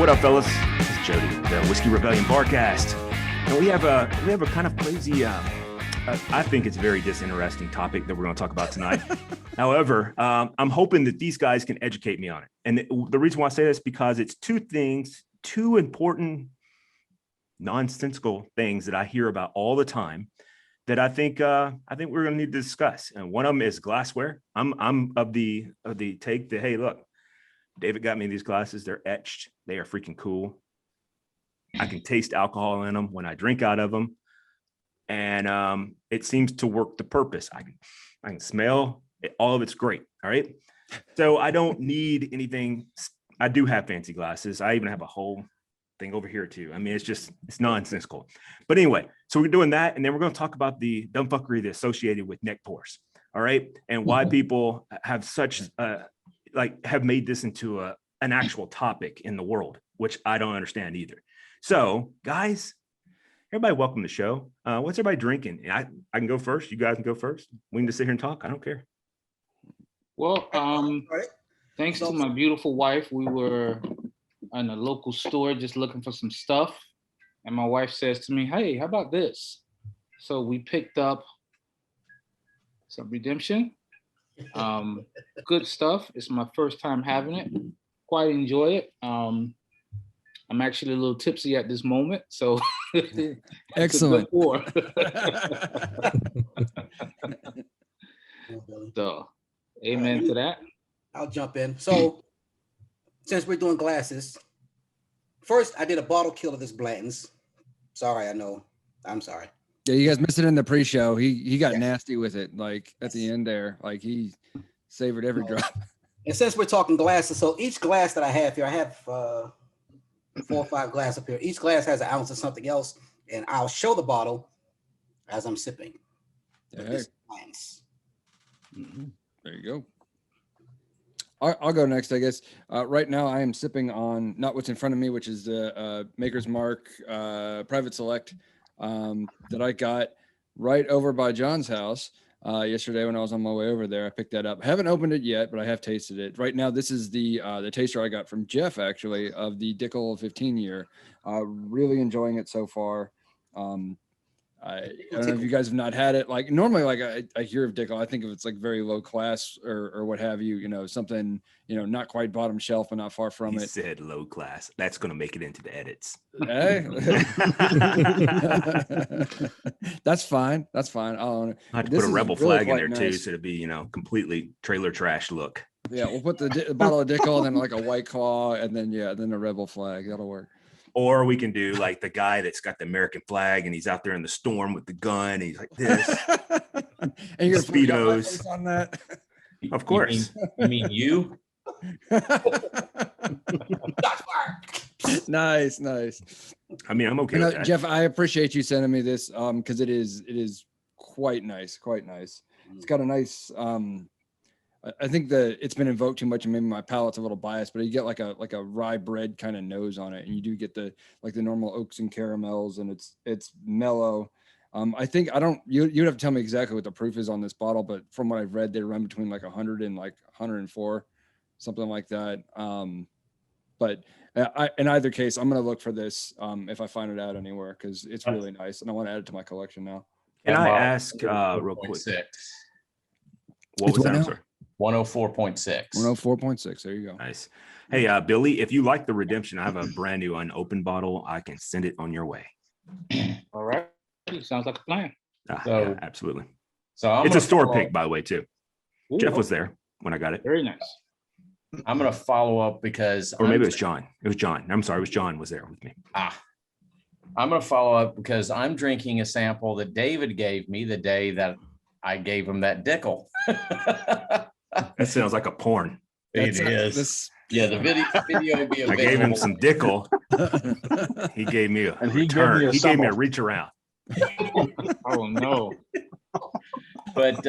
What up, fellas? This is Jody, the Whiskey Rebellion Barcast. And we have a kind of crazy, I think it's a very disinteresting topic that we're going to talk about tonight. However, I'm hoping that these guys can educate me on it. And the reason why I say this is because it's two important, nonsensical things that I hear about all the time that I think we're going to need to discuss. And one of them is glassware. I'm of the take that, hey, look, David got me these glasses. They're etched. They are freaking cool. I can taste alcohol in them when I drink out of them. And it seems to work the purpose. I can smell it. All of it's great. All right. So I don't need anything. I do have fancy glasses. I even have a whole thing over here too. I mean, it's nonsensical. But anyway, so we're doing that. And then we're going to talk about the dumb fuckery that's associated with neck pores. All right. And why people have such have made this into an actual topic in the world, which I don't understand either. So guys, everybody welcome to the show. What's everybody drinking? I can go first. You guys can go first. We can just sit here and talk. I don't care. Well, thanks to my beautiful wife, we were in a local store just looking for some stuff. And my wife says to me, hey, how about this? So we picked up some Redemption. Good stuff. It's my first time having it. Quite enjoy it. I'm actually a little tipsy at this moment, so excellent. So, amen to that. I'll jump in. So, since we're doing glasses, first I did a bottle kill of this Blanton's. Sorry, I know. I'm sorry. Yeah, you guys missed it in the pre-show. He got nasty with it, like at the end there. Like he savored every drop. And since we're talking glasses, so each glass that I have here, I have 4 or 5 glasses up here. Each glass has an ounce of something else, and I'll show the bottle as I'm sipping. Hey. Mm-hmm. There you go. I'll go next, I guess. Right now, I am sipping on not what's in front of me, which is the Maker's Mark Private Select that I got right over by John's house yesterday when I was on my way over there. I picked that up. I haven't opened it yet, but I have tasted it. Right now, this is the taster I got from Jeff, actually, of the Dickel 15 year. Really enjoying it so far. I don't know if you guys have not had it. Like normally, like I hear of Dickel, I think of it's like very low class or what have you. You know, something not quite bottom shelf, but not far from it. Said low class. That's going to make it into the edits. Hey. That's fine. That's fine. I have to put a rebel flag in there too, so it'd be completely trailer trash look. Yeah, we'll put the bottle of Dickel and then like a White Claw and then then the rebel flag. That'll work. Or we can do like the guy that's got the American flag and he's out there in the storm with the gun and he's like this. And you're Speedos on that. Of course. You mean you? Nice. I mean, I'm okay with that. Jeff, I appreciate you sending me this because it is quite nice. It's got a nice I think that it's been invoked too much and maybe my palate's a little biased, but you get like a rye bread kind of nose on it, and you do get the normal oaks and caramels, and it's mellow. I think you'd have to tell me exactly what the proof is on this bottle, but from what I've read, they run between like 100 and like 104, something like that. But in either case, I'm going to look for this if I find it out anywhere, because it's really nice, and I want to add it to my collection now. Can I ask real quick? What was that? I'm sorry. 104.6. 104.6. There you go. Nice. Hey, Billy, if you like the Redemption, I have a brand new unopened bottle. I can send it on your way. All right. Sounds like a plan. Yeah, absolutely. So it's a store pick, by the way, too. Ooh, Jeff was there when I got it. Very nice. I'm going to follow up because... Or maybe it was John. It was John. I'm sorry. It was John was there with me. I'm going to follow up because I'm drinking a sample that David gave me the day that I gave him that Dickel. That sounds like a porn. It is. Yeah, the video will be available. I gave him some Dickel. He gave me a return. He gave me a reach around. Oh no. But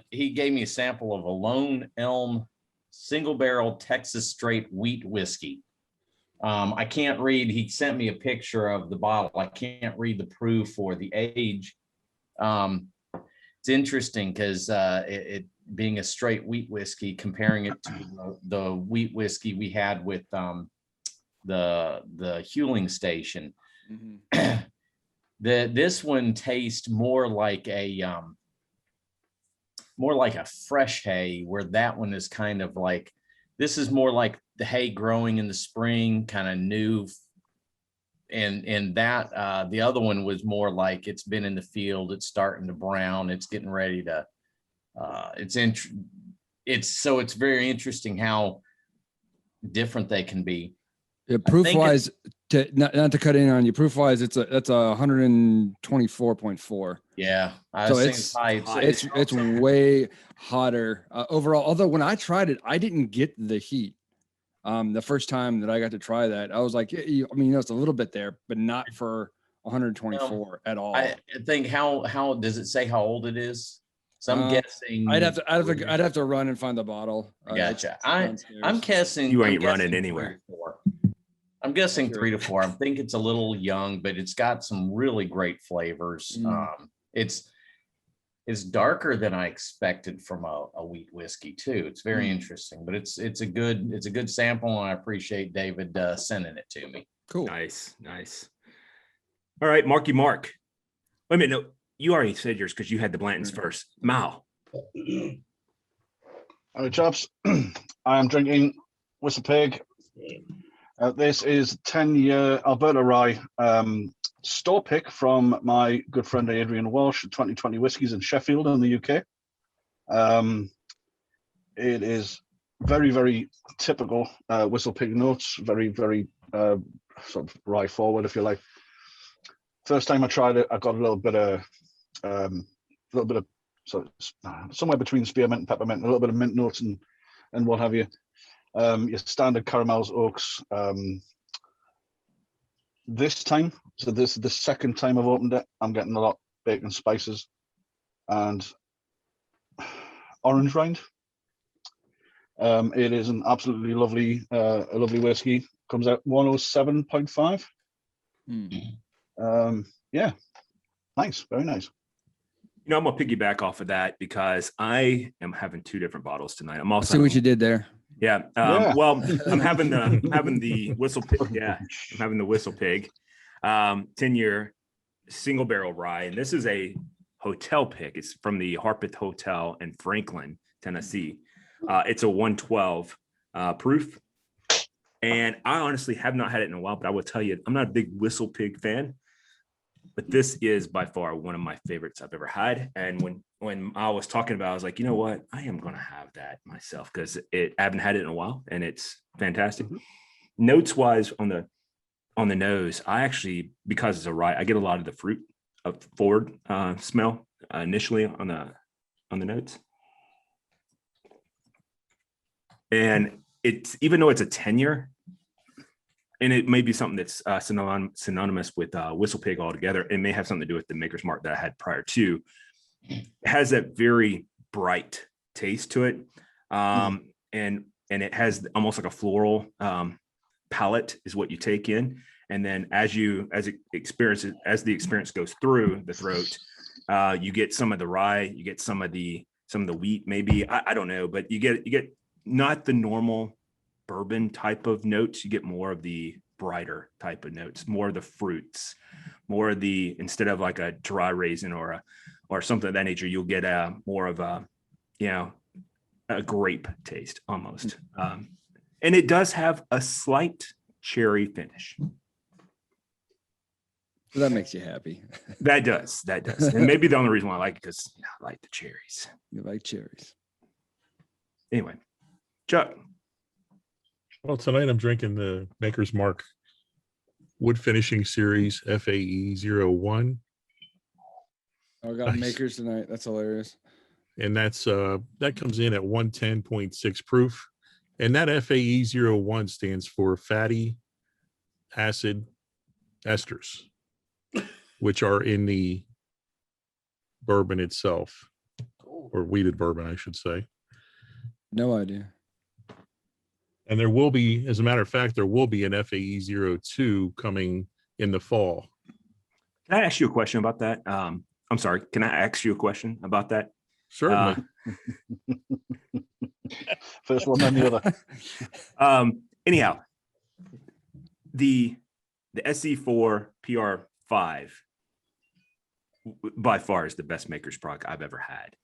he gave me a sample of a Lone Elm single barrel Texas straight wheat whiskey. I can't read. He sent me a picture of the bottle. I can't read the proof or the age. It's interesting because it being a straight wheat whiskey, comparing it to the wheat whiskey we had with the Huling station. Mhm. This one tastes more like a fresh hay, where that one is kind of like, this is more like the hay growing in the spring, kind of new. And that the other one was more like it's been in the field, it's starting to brown, it's getting ready to it's very interesting how different they can be. Yeah, proof wise, not to cut in on you, proof wise, that's a 124.4. Yeah, I So was it's saying high. it's way hotter overall. Although when I tried it, I didn't get the heat. The first time that I got to try that, I was like, I mean, it's a little bit there, but not for 124 at all. I think how does it say how old it is? So I'm guessing I'd have to run and find the bottle. Gotcha. It's I'm downstairs. guessing You I'm ain't running guessing anywhere. 3 to 4. I'm guessing Sure. 3 to 4. I think it's a little young, but it's got some really great flavors. It's darker than I expected from a wheat whiskey too. It's very interesting, but it's a good sample, and I appreciate David sending it to me. Cool. Nice. All right, Marky Mark. Wait a minute. No, you already said yours because you had the Blantons first. Mal. Hello, chaps. I am drinking Whistle Pig. This is 10-year Alberta Rye store pick from my good friend Adrian Walsh, 2020 Whiskies in Sheffield in the UK. It is very, very typical Whistle Pig notes, very, very sort of rye forward, if you like. First time I tried it, I got a little bit of sort of somewhere between spearmint and peppermint, a little bit of mint notes and what have you. Your standard caramels, oaks. This time, so this is the second time I've opened it, I'm getting a lot of bacon, spices, and orange rind. It is an absolutely lovely, a lovely whiskey. Comes out 107.5. Yeah, nice, very nice. You know, I'm gonna piggyback off of that because I am having 2 different bottles tonight. I'm also See what you did there. Yeah. Yeah. Well, I'm having the Whistle Pig. Yeah, I'm having the Whistle Pig, 10-year single barrel rye, and this is a hotel pick. It's from the Harpeth Hotel in Franklin, Tennessee. It's a 112 proof, and I honestly have not had it in a while. But I will tell you, I'm not a big Whistle Pig fan, but this is by far one of my favorites I've ever had. And when I was talking about it, I was like, you know what? I am going to have that myself because I haven't had it in a while, and it's fantastic. Notes wise on the nose, I actually, because it's a rye, I get a lot of the fruit of forward smell initially on the notes. And it's, even though it's a 10-year, and it may be something that's synonymous with Whistle Pig altogether, it may have something to do with the Maker's Mark that I had prior to. It has that very bright taste to it, and it has almost like a floral palate is what you take in, and then as the experience goes through the throat, you get some of the rye, you get some of the wheat, maybe I don't know, but you get not the normal bourbon type of notes. You get more of the brighter type of notes, more of the fruits, more of the, instead of like a dry raisin or something of that nature, you'll get more of a grape taste almost. And it does have a slight cherry finish. That makes you happy. That does. And maybe the only reason why I like it because I like the cherries. You like cherries. Anyway, Chuck. Well, tonight I'm drinking the Maker's Mark Wood Finishing Series FAE 01. I got Nice. Makers tonight. That's hilarious. And that's that comes in at 110.6 proof. And that FAE 01 stands for fatty acid esters, which are in the bourbon itself, or wheated bourbon, I should say. No idea. And there will be, as a matter of fact, there will be an FAE 02 coming in the fall. Can I ask you a question about that? I'm sorry. Can I ask you a question about that? Certainly. First one, then the other. Anyhow, the SE4 PR5 by far is the best Maker's product I've ever had.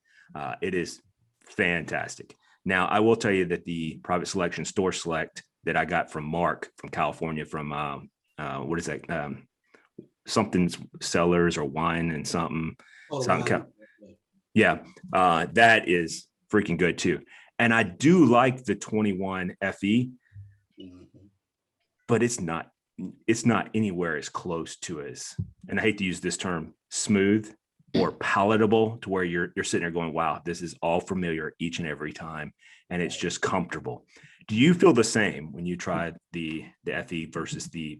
It is fantastic. Now, I will tell you that the private selection store select that I got from Mark from California from what is that? Something's Cellars or Wine and something. Yeah, that is freaking good too. And I do like the 21 FE, but it's not anywhere as close to as, and I hate to use this term, smooth or palatable to where you're sitting there going, wow, this is all familiar each and every time. And it's just comfortable. Do you feel the same when you tried the FE versus the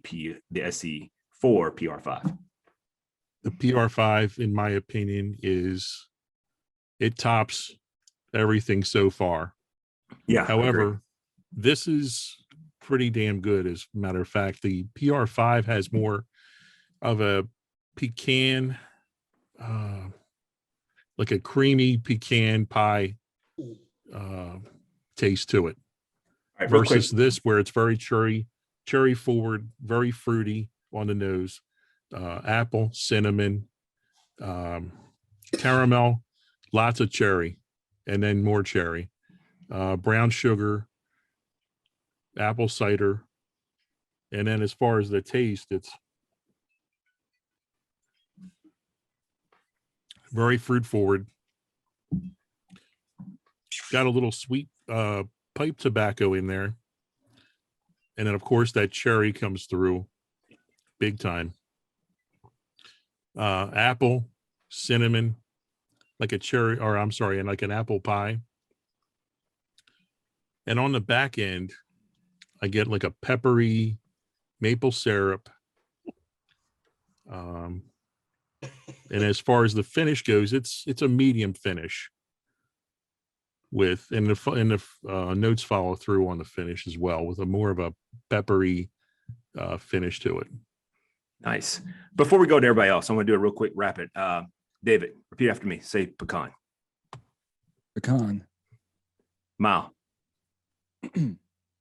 SE4 PR5? The PR5, in my opinion, it tops everything so far. Yeah. However, this is pretty damn good. As a matter of fact, the PR5 has more of a pecan, like a creamy pecan pie taste to it. Right, versus this, where it's very cherry forward, very fruity on the nose, apple, cinnamon, caramel, lots of cherry, and then more cherry, brown sugar, apple cider. And then as far as the taste, it's very fruit forward. Got a little sweet pipe tobacco in there. And then of course that cherry comes through big time. Apple, cinnamon, like a cherry, or I'm sorry, and like an apple pie. And on the back end, I get like a peppery maple syrup. And as far as the finish goes, it's a medium finish. With and the notes follow through on the finish as well, with a more of a peppery finish to it. Nice. Before we go to everybody else, I'm going to do a real quick rapid. David, repeat after me. Say pecan. Pecan. Mal.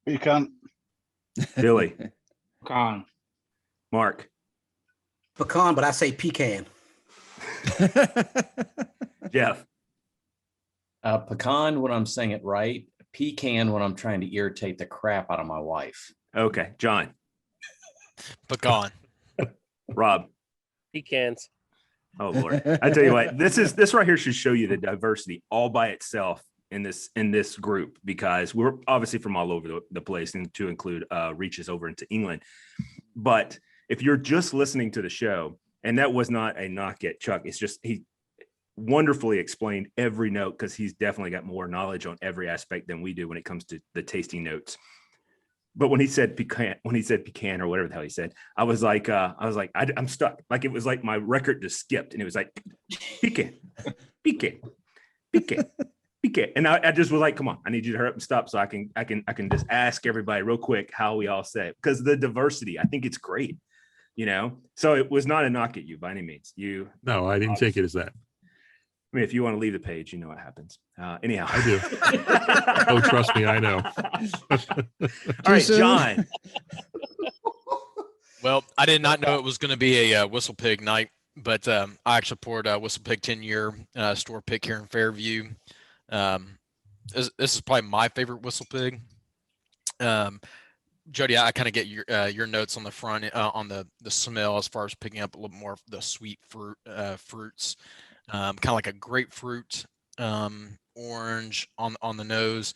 Pecan. Billy. Pecan. Mark. Pecan, but I say pecan. Jeff. Pecan when I'm saying it right. Pecan when I'm trying to irritate the crap out of my wife. Okay. John. Pecan. Rob. Pecans. Oh Lord. I tell you what, this right here should show you the diversity all by itself in this group, because we're obviously from all over the place, and to include reaches over into England. But if you're just listening to the show, and that was not a knock at Chuck, it's just he wonderfully explained every note, because he's definitely got more knowledge on every aspect than we do when it comes to the tasting notes. But when he said pecan or whatever the hell he said, I was like, I'm stuck. Like it was like my record just skipped, and it was like pecan. And I just was like, come on, I need you to hurry up and stop so I can just ask everybody real quick how we all say it, because the diversity, I think it's great, So it was not a knock at you by any means. No, I didn't take it as that. I mean, if you want to leave the page, you know what happens. Anyhow, I do. Oh, trust me, I know. All right, John. Well, I did not know it was going to be a Whistle Pig night, but I actually poured a Whistle Pig 10-year store pick here in Fairview. This is probably my favorite Whistle Pig. Jody, I kind of get your notes on the front on the smell, as far as picking up a little more of the sweet fruits. Kind of like a grapefruit, orange on the nose.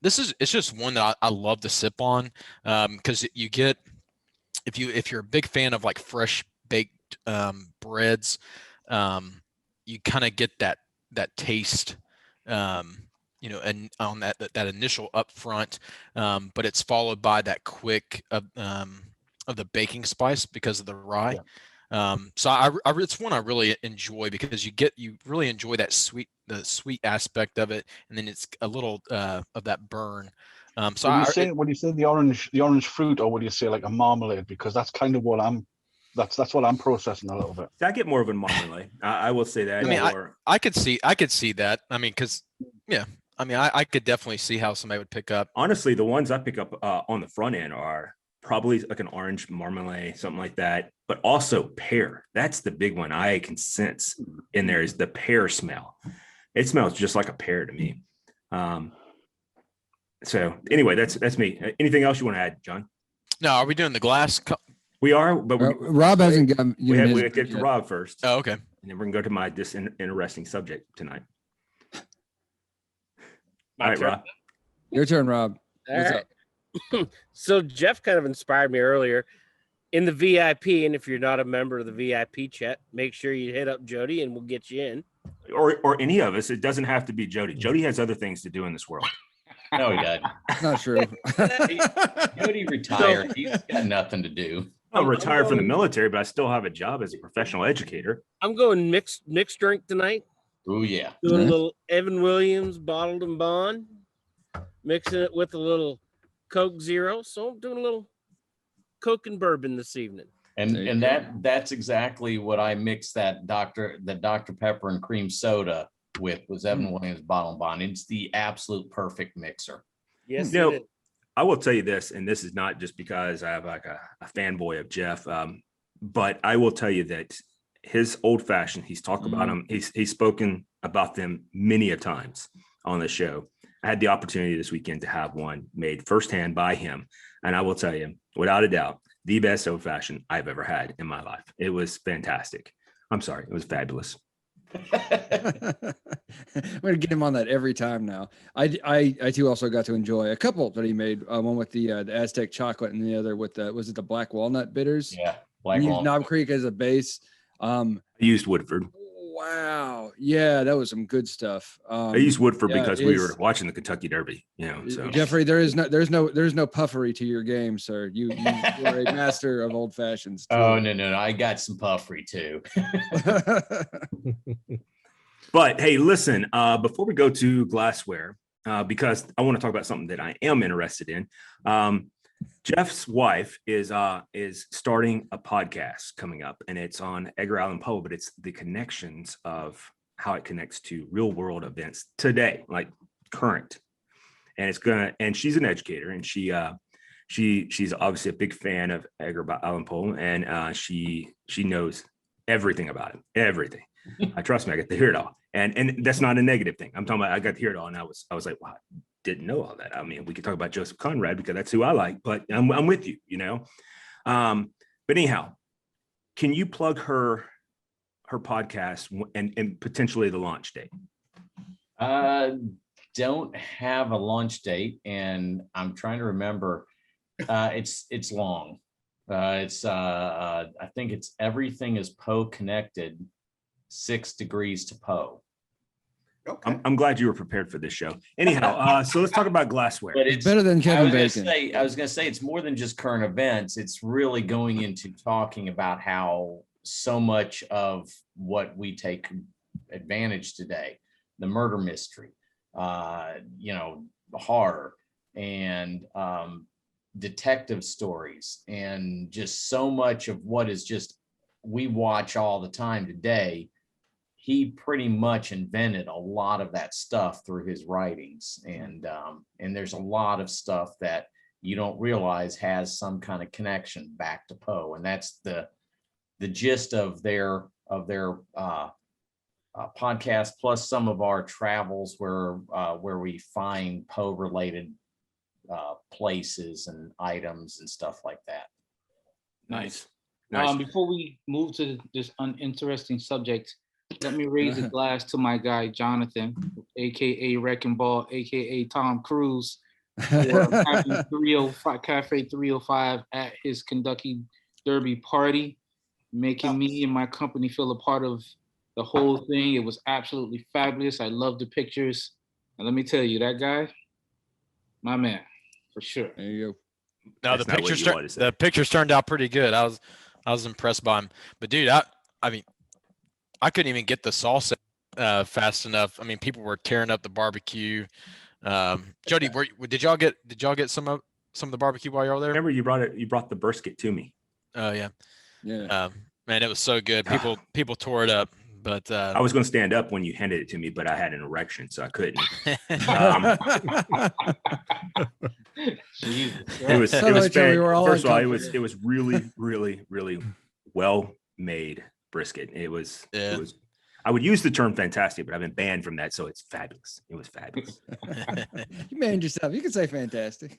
It's just one that I love to sip on, because you get, if you're a big fan of like fresh baked breads, you kind of get that taste, and on that initial upfront, but it's followed by that quick of the baking spice because of the rye. Yeah. So it's one I really enjoy, because you really enjoy the sweet aspect of it, and then it's a little of that burn. So when you say the orange fruit, or would you say like a marmalade? Because that's kind of what that's what I'm processing a little bit. I get more of a marmalade. I will say that. I mean, I could see that. I mean, because I could definitely see how somebody would pick up. Honestly, the ones I pick up on the front end are probably like an orange marmalade, something like that, but also pear. That's the big one I can sense in there is the pear smell. It smells just like a pear to me. So anyway, that's me. Anything else you want to add, John? No, are we doing the glass? We are, but Rob hasn't got. we have to get to Rob first. Oh, okay. And then we're gonna go to my interesting subject tonight. All right, Rob. Your turn, Rob. What's up? So Jeff kind of inspired me earlier in the VIP, and if you're not a member of the VIP chat, make sure you hit up Jody, and we'll get you in. Or any of us. It doesn't have to be Jody. Jody has other things to do in this world. No, he doesn't. Not true. Jody retired. He's got nothing to do. I'm retired from the military, but I still have a job as a professional educator. I'm going mixed drink tonight. Oh yeah. Doing a little Evan Williams bottled and bond, mixing it with a little Coke Zero. So I'm doing a little Coke and bourbon this evening. And that's exactly what I mixed the Dr. Pepper and cream soda with was Evan Williams bottle and bond. It's the absolute perfect mixer. Yes, You know, I will tell you this, and this is not just because I have like a fanboy of Jeff, but I will tell you that his old fashioned, he's talked about them. He's spoken about them many a times on the show. I had the opportunity this weekend to have one made firsthand by him. And I will tell you, without a doubt, the best old fashioned I've ever had in my life. It was fantastic. I'm sorry. It was fabulous. I'm gonna get him on that every time now. I too also got to enjoy a couple that he made. One with the Aztec chocolate, and the other with was it the black walnut bitters? Yeah, black Used walnut. Knob Creek as a base. I used Woodford. Wow, yeah, that was some good stuff. I used Woodford yeah, because we were watching the Kentucky Derby. So Jeffrey, there's no puffery to your game, sir. You are a master of old fashions. Oh no, I got some puffery too. But hey, listen, before we go to glassware, because I want to talk about something that I am interested in. Jeff's wife is starting a podcast coming up, and it's on Edgar Allan Poe, but it's the connections of how it connects to real world events today, like current. And she's an educator, and she's obviously a big fan of Edgar Allan Poe, and she knows everything about him, everything. I trust me, I got to hear it all. And that's not a negative thing. I'm talking about I got to hear it all, and I was like, wow, I didn't know all that. I mean, we could talk about Joseph Conrad because that's who I like, but I'm with you, But anyhow, can you plug her podcast and potentially the launch date? Don't have a launch date, and I'm trying to remember. It's long. I think it's Everything is Poe Connected, 6 Degrees to Poe. Okay. I'm glad you were prepared for this show. Anyhow, so let's talk about glassware. But it's better than Kevin Bacon. I was going to say it's more than just current events. It's really going into talking about how so much of what we take advantage today, the murder mystery, horror and detective stories, and just so much of what is just we watch all the time today. He pretty much invented a lot of that stuff through his writings, and there's a lot of stuff that you don't realize has some kind of connection back to Poe, and that's the gist of their podcast, plus some of our travels where we find Poe related places and items and stuff like that. Nice. Nice. Before we move to this uninteresting subject, let me raise a glass to my guy Jonathan, aka Wrecking Ball, aka Tom Cruise, for having Cafe 305 at his Kentucky Derby party, making me and my company feel a part of the whole thing. It was absolutely fabulous. I love the pictures, and let me tell you, that guy, my man, for sure. There you go. No, the pictures turned out pretty good. I was impressed by him. But dude, I mean, I couldn't even get the salsa fast enough. I mean, people were tearing up the barbecue. Jody, did y'all get some of the barbecue while you were there? Remember you brought the brisket to me. Oh yeah. Yeah. Man, it was so good. People tore it up. But I was going to stand up when you handed it to me, but I had an erection, so I couldn't. Um, it was Totally true. We were all first of all, uncomfortable. it was really, really, really well made brisket. It was I would use the term fantastic, but I've been banned from that, so it's fabulous. It was fabulous. You manned yourself. You can say fantastic.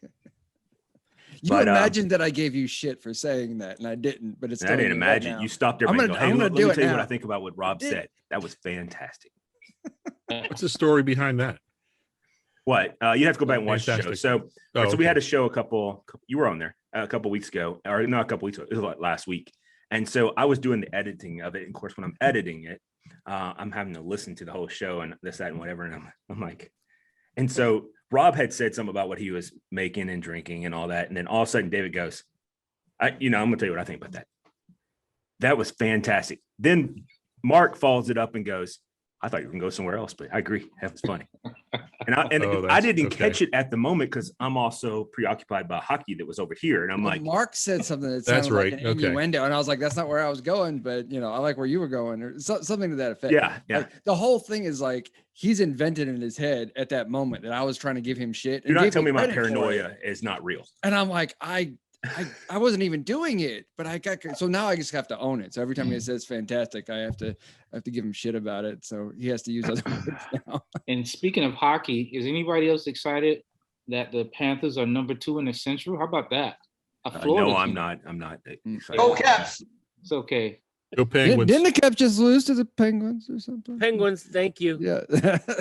You But, imagined that I gave you shit for saying that, and I didn't. But it's I didn't imagine. You stopped everybody. I'm gonna Let do me it tell you what now. I think about what Rob said. That was fantastic. What's the story behind that? What? You have to go back and watch the show. Fantastic. So, Oh, so we okay. had a show you were on there a couple weeks ago, or not a couple weeks ago. It was like last week. And so I was doing the editing of it. And of course, when I'm editing it, I'm having to listen to the whole show and this, that, and whatever. And I'm like, and so Rob had said something about what he was making and drinking and all that. And then all of a sudden David goes, I'm going to tell you what I think about that. That was fantastic. Then Mark follows it up and goes, I thought you were going to go somewhere else, but I agree. That was funny. And I didn't catch it at the moment because I'm also preoccupied by hockey that was over here. And I'm like, Mark said something that That's sounded right. like an Okay. innuendo, and I was like, that's not where I was going, but I like where you were going, or something to that effect. Yeah. Like, the whole thing is like he's invented in his head at that moment that I was trying to give him shit. you're and not gave telling me my credit for it. paranoia is not real. And I'm like, I wasn't even doing it, but so now I just have to own it. So every time he says fantastic, I have to give him shit about it. So he has to use other words now. And speaking of hockey, is anybody else excited that the Panthers are number 2 in the Central? How about that? No, I'm not. I'm not excited. Go Caps. It's okay. Go Penguins. Didn't the Caps just lose to the Penguins or something? Penguins, thank you. Yeah.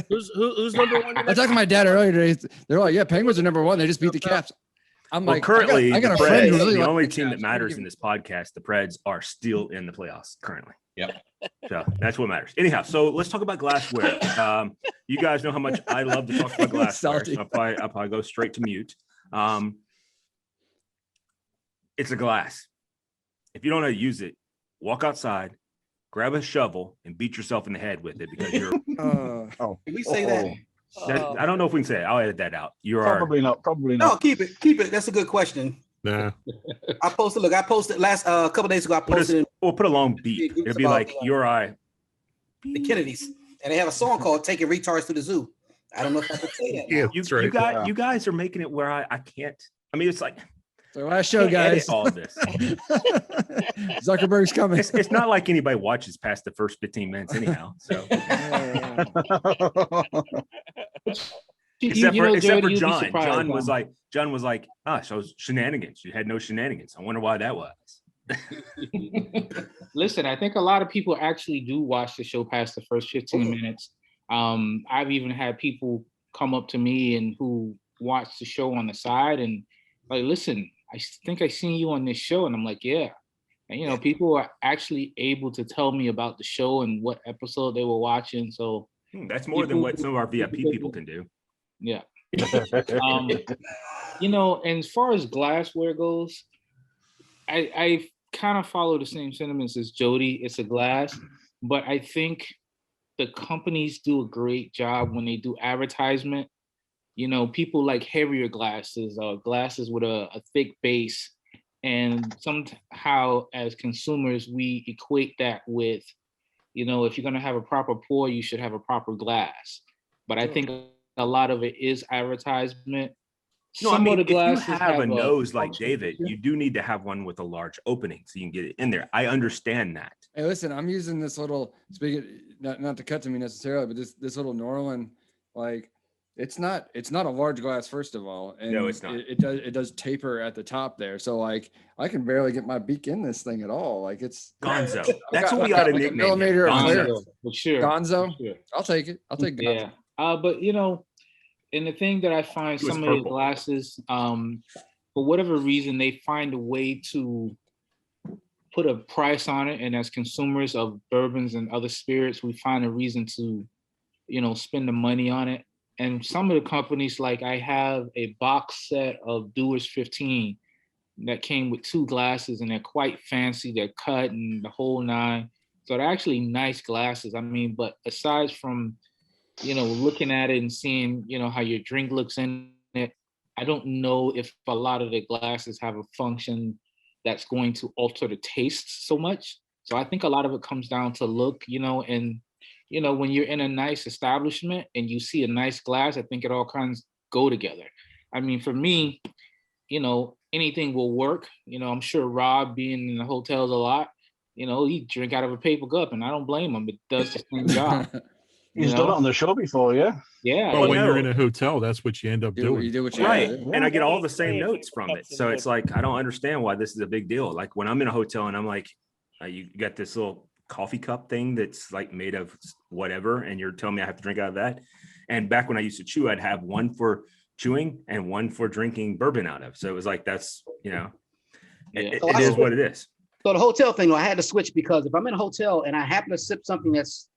Who's number 1? I talked to my dad earlier today. They're like, yeah, Penguins are number 1. They just beat the Caps. I'm Well, like, currently, I got a the friend who Preds, really the likes only the team that Caps. matters in this podcast, the Preds are still in the playoffs currently. Yep. So that's what matters. Anyhow, so let's talk about glassware. You guys know how much I love to talk about glassware. Salty. So I'll probably go straight to mute. It's a glass. If you don't know how to use it, walk outside, grab a shovel, and beat yourself in the head with it because you're. Can we say that? I don't know if we can say it. I'll edit that out. You are Probably not. Probably No, not. keep it. That's a good question. Nah. I posted last couple days ago. I posted put a long beat. Groups It'll be about, like you're I. the Kennedys, and they have a song called "Taking Retards to the Zoo." I don't know if I can say that. Yeah, now. that's right. You guys are making it where I can't. I mean, it's like So last show, can't edit guys. all of this. Zuckerberg's coming. It's not like anybody watches past the first 15 minutes anyhow. So except for Jody, you'd be John. surprised, John was like, so shenanigans. You had no shenanigans. I wonder why that was. Listen, I think a lot of people actually do watch the show past the first 15 minutes. I've even had people come up to me and who watch the show on the side and like, listen, I think I seen you on this show. And I'm like, yeah. And, people are actually able to tell me about the show and what episode they were watching. So That's more than what some of our VIP people can do. yeah. And as far as glassware goes, I kind of follow the same sentiments as Jody. It's a glass, but I think the companies do a great job when they do advertisement. People like heavier glasses, glasses with a thick base. And somehow as consumers, we equate that with, if you're going to have a proper pour, you should have a proper glass. But I think a lot of it is advertisement. No, Some of the if you glasses have a nose like function. David, you do need to have one with a large opening so you can get it in there. I understand that. Hey, listen, I'm using this little, not to cut to me necessarily, but this little Norland, like it's not a large glass, first of all. And No, it's not. It does taper at the top there. So like I can barely get my beak in this thing at all. Like it's Gonzo. I've That's got what we like ought to a nickname millimeter him. of Gonzo. clearance. For sure. Gonzo. For sure. I'll take it. I'll take Gonzo. Yeah. But and the thing that I find It was some of these purple. glasses, for whatever reason, they find a way to put a price on it. And as consumers of bourbons and other spirits, we find a reason to, spend the money on it. And some of the companies, like I have a box set of Dewar's 15 that came with 2 glasses, and they're quite fancy. They're cut and the whole 9. So they're actually nice glasses. I mean, but aside from looking at it and seeing, how your drink looks in it, I don't know if a lot of the glasses have a function that's going to alter the taste so much. So I think a lot of it comes down to look, and when you're in a nice establishment and you see a nice glass, I think it all kinds go together. I mean, for me, anything will work. I'm sure Rob, being in the hotels a lot, he drink out of a paper cup, and I don't blame him. It does the same job. He's done it on the show before, yeah. Yeah. Well, when no. you're in a hotel, that's what you end up doing. You do what you Right. gotta do. And I get all the same notes from it. So it's like, I don't understand why this is a big deal. Like when I'm in a hotel and I'm like, you got this little coffee cup thing that's like made of whatever, and you're telling me I have to drink out of that. And back when I used to chew, I'd have one for chewing and one for drinking bourbon out of. So it was like, that's, it is what it is. So the hotel thing, I had to switch because if I'm in a hotel and I happen to sip something that's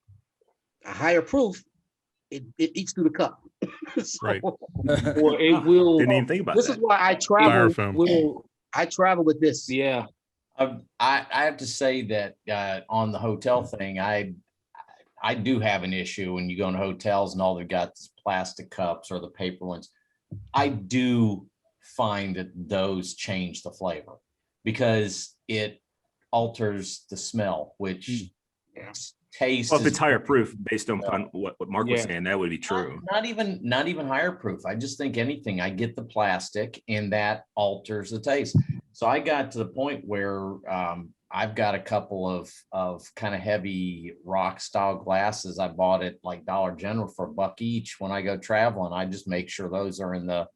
a higher proof, it eats through the cup. So, Right. Or it will. Didn't even think about this that. is why I travel. Styrofoam. I travel with this. Yeah. I have to say that on the hotel thing, I do have an issue when you go in hotels and all they've got is plastic cups or the paper ones. I do find that those change the flavor because it alters the smell, which taste. Well, if it's higher proof, based on what Mark was Yeah. saying, that would be true. Not even higher proof. I just think anything, I get the plastic and that alters the taste. So I got to the point where I've got a couple of kind of heavy rock style glasses I bought at like Dollar General for $1 each when I go traveling. I just make sure those are in the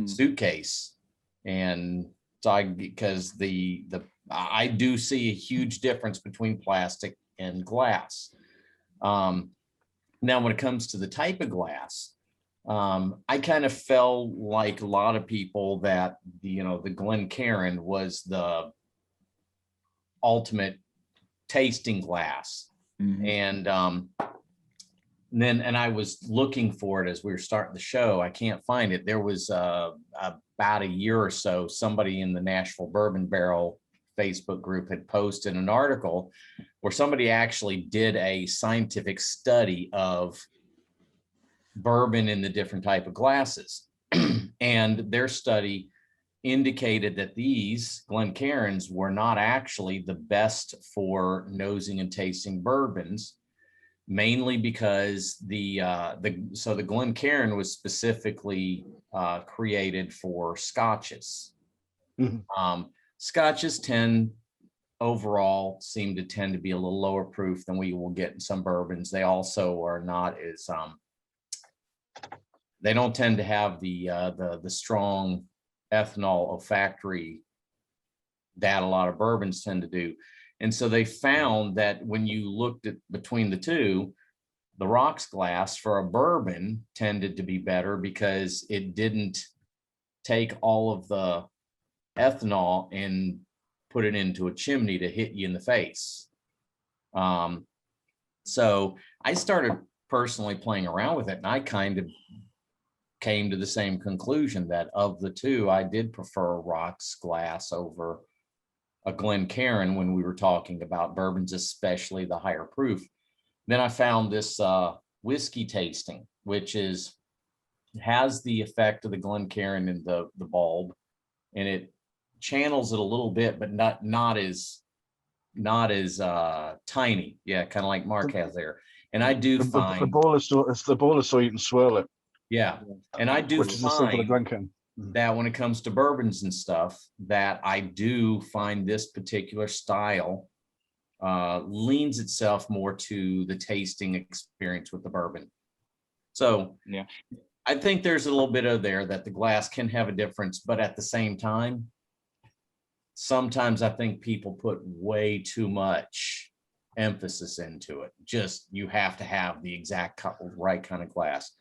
suitcase. And so because I do see a huge difference between plastic and glass. Now, when it comes to the type of glass, I kind of felt like a lot of people that, the Glencairn was the ultimate tasting glass. And I was looking for it as we were starting the show. I can't find it. There was about a year or so, somebody in the Nashville Bourbon Barrel Facebook group had posted an article where somebody actually did a scientific study of bourbon in the different type of glasses. And their study indicated that these Glencairns were not actually the best for nosing and tasting bourbons, mainly because the Glencairn was specifically created for scotches. Scotches overall seem to tend to be a little lower proof than we will get in some bourbons. They also are not as they don't tend to have the strong ethanol olfactory that a lot of bourbons tend to do. And so they found that when you looked at between the two, the rocks glass for a bourbon tended to be better because it didn't take all of the ethanol and put it into a chimney to hit you in the face. So I started personally playing around with it, and I kind of came to the same conclusion that of the two, I did prefer rocks glass over a Glencairn when we were talking about bourbons, especially the higher proof. Then I found this whiskey tasting, which has the effect of the Glencairn in the bulb, and it channels it a little bit, but not as tiny. Yeah, kind of like Mark has there. And I do find the bowl is so you can swirl it. Yeah, and I do Which is the same for the find Glencairn. that when it comes to bourbons and stuff, that I do find this particular style leans itself more to the tasting experience with the bourbon. So yeah, I think there's a little bit of there that the glass can have a difference, but at the same time, sometimes I think people put way too much emphasis into it. Just you have to have the exact right kind of glass.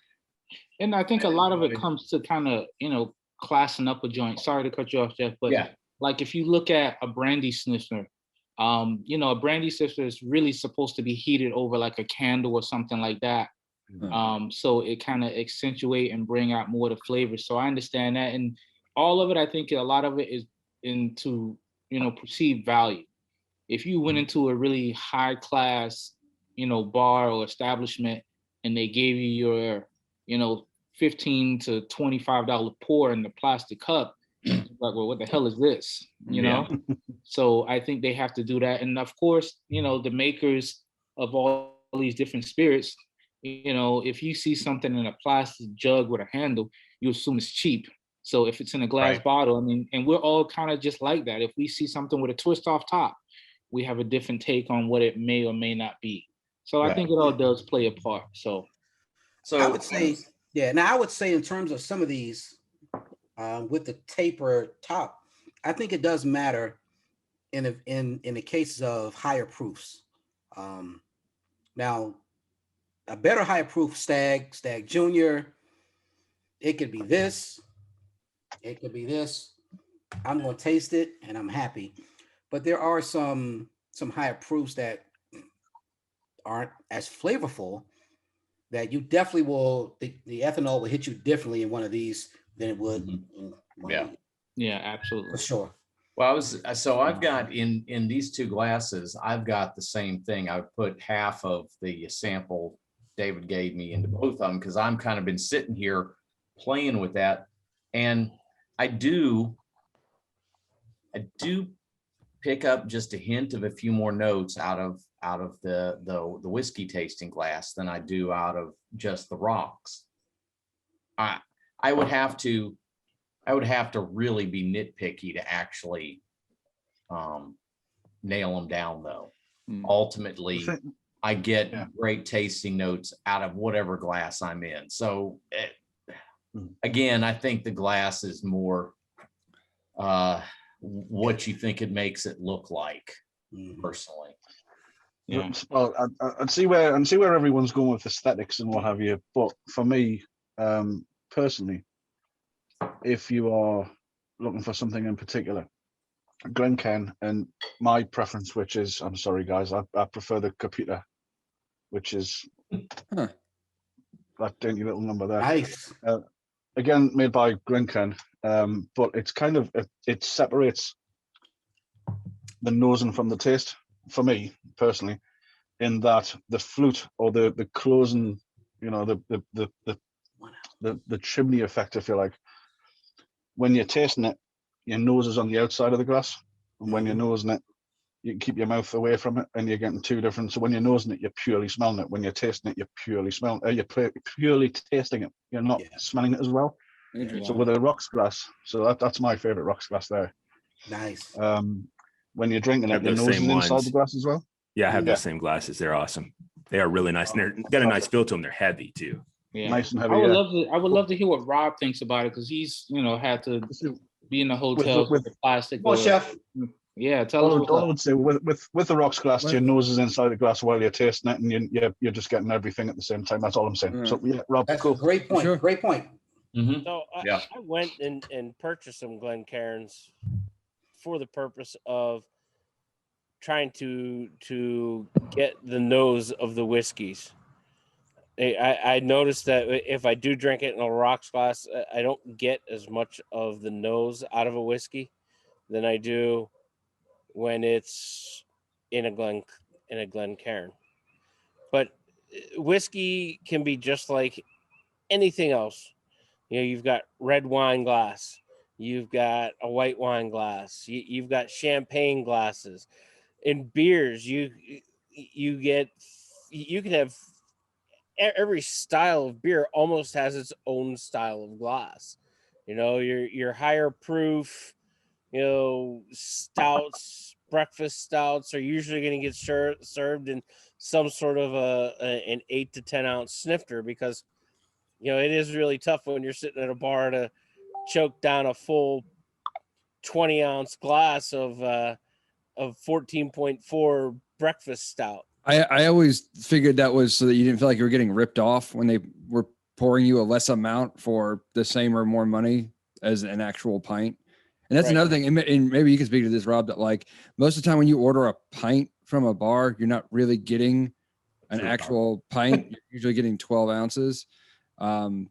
And I think a lot of it comes to kind of, classing up a joint. Sorry to cut you off, Jeff, but like if you look at a brandy snifter, a brandy snifter is really supposed to be heated over like a candle or something like that. So it kind of accentuate and bring out more of the flavor. So I understand that. And all of it, I think a lot of it is into, perceived value. If you went into a really high class, bar or establishment and they gave you your, $15 to $25 pour in the plastic cup, like, well, what the hell is this? You Yeah. know? So I think they have to do that. And of course, you know, the makers of all these different spirits, you know, if you see something in a plastic jug with a handle, you assume it's cheap. So if it's in a glass Right. bottle, I mean, and we're all kind of just like that. If we see something with a twist off top, we have a different take on what it may or may not be. So I Right. think it all does play a part. So I would say, yeah. Now I would say in terms of some of these with the taper top, I think it does matter in the cases of higher proofs. Now, a better higher proof Stag Junior, it could be this, it could be this. I'm gonna taste it and I'm happy. But there are some higher proofs that aren't as flavorful that you definitely will the ethanol will hit you differently in one of these than it would in one Yeah. of these, yeah, absolutely. for sure. Well, I've got in these two glasses, I've got the same thing. I put half of the sample David gave me into both of them because I'm kind of been sitting here playing with that. And I do pick up just a hint of a few more notes out of the whiskey tasting glass than I do out of just the rocks. I would have to really be nitpicky to actually nail them down though. Ultimately, I get great tasting notes out of whatever glass I'm in. So again, I think the glass is more what you think it makes it look like, personally. Yeah. Well, I'd see where everyone's going with aesthetics and what have you. But for me, personally, if you are looking for something in particular, Glencairn, and my preference, which is, I'm sorry guys, I prefer the Capita, which is that dainty little number there. Nice. Again, made by Glencairn, but it's kind of it separates the nosing from the taste for me personally, in that the flute or the closing, you know, the chimney effect, if you like. When you're tasting it, your nose is on the outside of the glass, and when you're nosing it, you can keep your mouth away from it, and you're getting two different. So when you're nosing it, you're purely smelling it. When you're tasting it, you're purely smelling. You're purely tasting it. You're not smelling it as well. So with a rocks glass, so that's my favorite rocks glass there. Nice. When you're drinking it, your nose is inside the glass as well. Yeah, I have those same glasses. They're awesome. They are really nice, and they're got a nice feel to them. They're heavy too. Yeah. Nice and heavy. I would love to hear what Rob thinks about it, because he's, you know, had to be in the hotel with the plastic. Well, chef. Yeah, tell us. All I would say with the rocks glass, your nose is inside the glass while you're tasting it, and you're just getting everything at the same time. That's all I'm saying. So yeah, Rob, That's cool. a great point. Sure. Great point. So I went and purchased some Glencairns for the purpose of trying to get the nose of the whiskeys. I noticed that if I do drink it in a rocks glass, I don't get as much of the nose out of a whiskey than I do when it's in a Glencairn. But whiskey can be just like anything else. You know, you've got red wine glass, you've got a white wine glass, you've got champagne glasses. In beers, you can have every style of beer almost has its own style of glass. You know, your higher proof, you know, stouts, breakfast stouts are usually going to get served in some sort of an 8 to 10 ounce snifter, because, you know, it is really tough when you're sitting at a bar to choke down a full 20 ounce glass of 14.4 breakfast stout. I always figured that was so that you didn't feel like you were getting ripped off when they were pouring you a less amount for the same or more money as an actual pint. And that's another thing. And maybe you can speak to this, Rob, that like most of the time when you order a pint from a bar, you're not really getting an actual pint. You're usually getting 12 ounces. And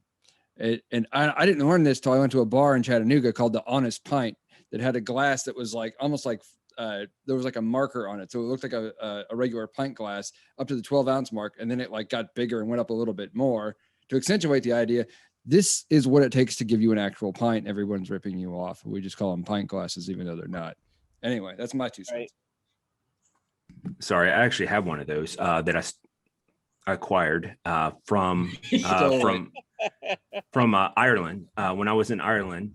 I didn't learn this till I went to a bar in Chattanooga called the Honest Pint that had a glass that was like almost like there was like a marker on it. So it looked like a regular pint glass up to the 12 ounce mark. And then it like got bigger and went up a little bit more to accentuate the idea. this is what it takes to give you an actual pint. Everyone's ripping you off. We just call them pint glasses, even though they're not. Anyway, that's my 2 cents. Right. Sorry, I actually have one of those that I acquired from Ireland when I was in Ireland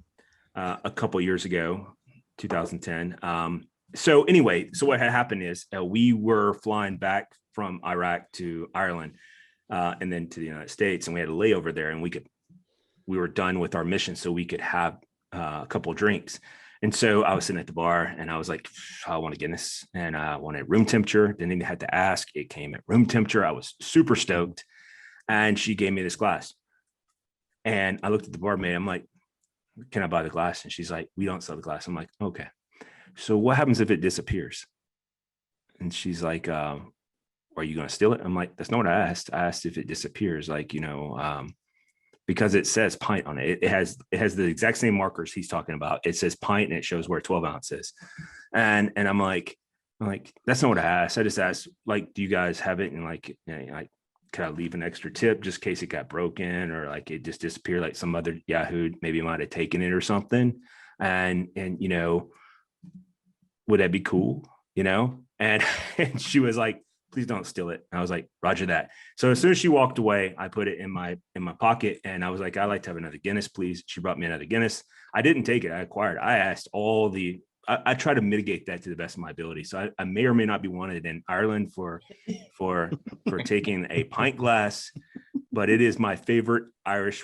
a couple years ago, 2010. So anyway, so what had happened is we were flying back from Iraq to Ireland and then to the United States, and we had a layover there, and we were done with our mission, so we could have a couple of drinks. And so I was sitting at the bar and I was like, I want a Guinness, and I wanted room temperature. Didn't even have to ask. It came at room temperature. I was super stoked. And she gave me this glass. And I looked at the barmaid. I'm like, can I buy the glass? And she's like, we don't sell the glass. I'm like, okay. So what happens if it disappears? And she's like, are you going to steal it? I'm like, that's not what I asked. I asked if it disappears, like, because it says pint on it. It has the exact same markers he's talking about. It says pint and it shows where 12 ounce is. And I'm like, that's not what I asked. I just asked, like, do you guys have it? And like, could I leave an extra tip just in case it got broken or like it just disappeared, like some other Yahoo maybe might have taken it or something. And would that be cool? And she was like, please don't steal it. And I was like, Roger that. So as soon as she walked away, I put it in my pocket and I was like, I'd like to have another Guinness, please. She brought me another Guinness. I didn't take it. I acquired. I asked I try to mitigate that to the best of my ability. So I may or may not be wanted in Ireland for taking a pint glass, but it is my favorite Irish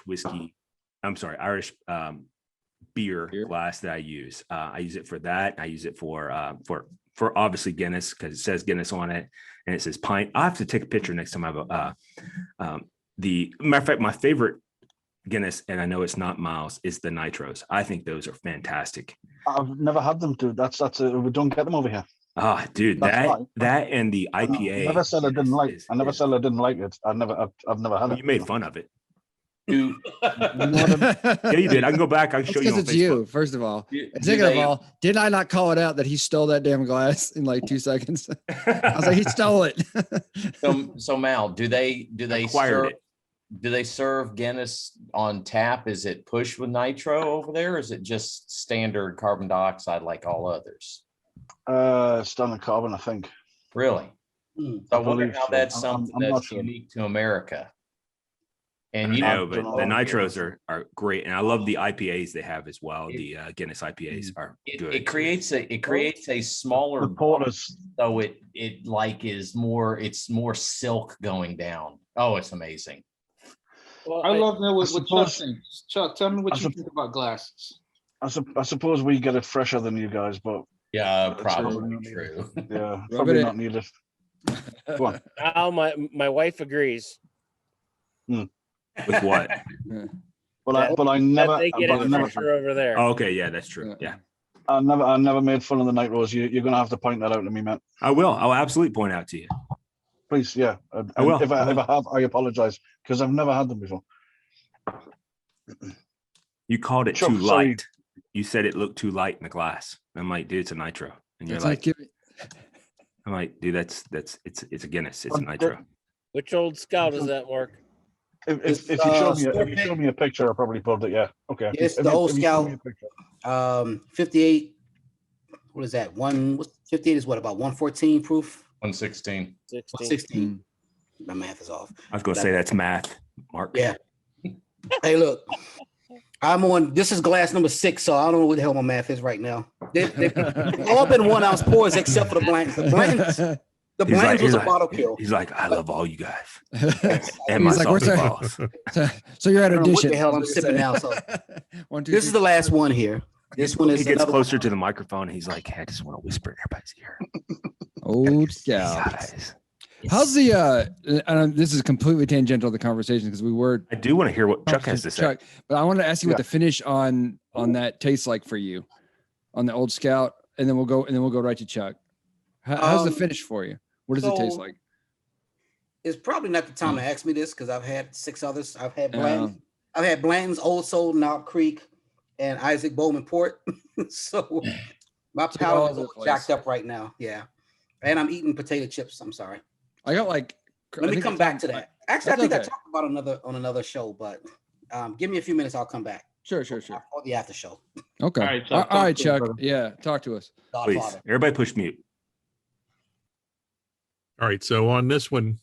beer glass that I use. I use it for that. I use it for obviously Guinness because it says Guinness on it and it says pint. I have to take a picture next time I have the matter of fact, my favorite Guinness, and I know it's not Miles, is the Nitros. I think those are fantastic. I've never had them, dude. We don't get them over here. Ah, dude, that and the IPA. I never said I didn't like. I never said I didn't like it. I've never had it. You made fun of it. Do Yeah, you did. I can go back. I can show you. Because it's you, first of all. And second of all, did I not call it out that he stole that damn glass in like 2 seconds? I was like, he stole it. So Mal, do they Acquired serve Guinness on tap? Is it pushed with nitro over there, or is it just standard carbon dioxide like all others? Standard carbon, I think. Really? So I wonder how that's something I'm that's unique to America. And but the nitros are great, and I love the IPAs they have as well. The Guinness IPAs are good. It creates a smaller porters, so it is more silk going down. Oh, it's amazing. Well, I love that what Chuck thinks. Chuck, tell me what you think about glasses. I suppose we get it fresher than you guys, but yeah, probably true. Yeah, probably not needed. Go on. Now my wife agrees. With what? But I never. They get it fresher over there. Oh, okay, yeah, that's true. Yeah. I never made fun of the Nitros. You're gonna have to point that out to me, man. I will. I'll absolutely point out to you. Please, yeah. I will. If I ever have, I apologize because I've never had them before. You called it too light. You said it looked too light in the glass. I'm like, dude, it's a nitro. And you're like, I'm like, dude, it's a Guinness. It's a nitro. Which old scout is that, Mark? If you show me a picture, I'll probably pull it. Yeah. Okay. It's the old scout. 58. What is that? 58 is what, about 114 proof? 116. 16. My math is off. I was gonna say that's math, Mark. Yeah. Hey, look. This is glass number 6, so I don't know what the hell my math is right now. They've all been 1 ounce pours except for the Blanton's. The Blanton's was a bottle kill. He's like, I love all you guys. And my He's like, salty balls. So you're at I don't know what addition. the hell I'm sipping now. So This is the last one here. This one is he gets closer to the microphone. And he's like, hey, I just want to whisper in everybody's ear. Old scout. How's the this is completely tangential to the conversation because I do want to hear what Chuck has to say. But I wanted to ask you what the finish on that tastes like for you on the old scout, and then we'll go right to Chuck. How's the finish for you? What does it taste like? It's probably not the time to ask me this because I've had 6 others. I've had Blanton. I've had Blanton's, Old Soul, Knob Creek, and Isaac Bowman Port. So my palate is jacked up right now. Yeah. And I'm eating potato chips. I'm sorry. I got like. Let me come back to that. Actually, I think I talked about on another show, but Give me a few minutes. I'll come back. Sure. Or the after show. Okay. All right, Chuck, All right, talk to us, Chuck. brother. Yeah, talk to us. Please, Godfather. everybody push mute. All right. So on this one,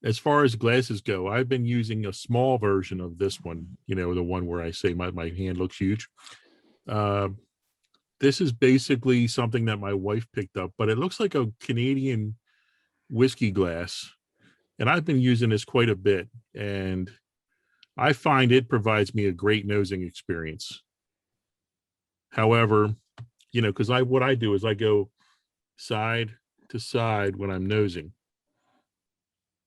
as far as glasses go, I've been using a small version of this one, the one where I say my hand looks huge. This is basically something that my wife picked up, but it looks like a Canadian whiskey glass. And I've been using this quite a bit. And I find it provides me a great nosing experience. However, because what I do is I go side to side when I'm nosing.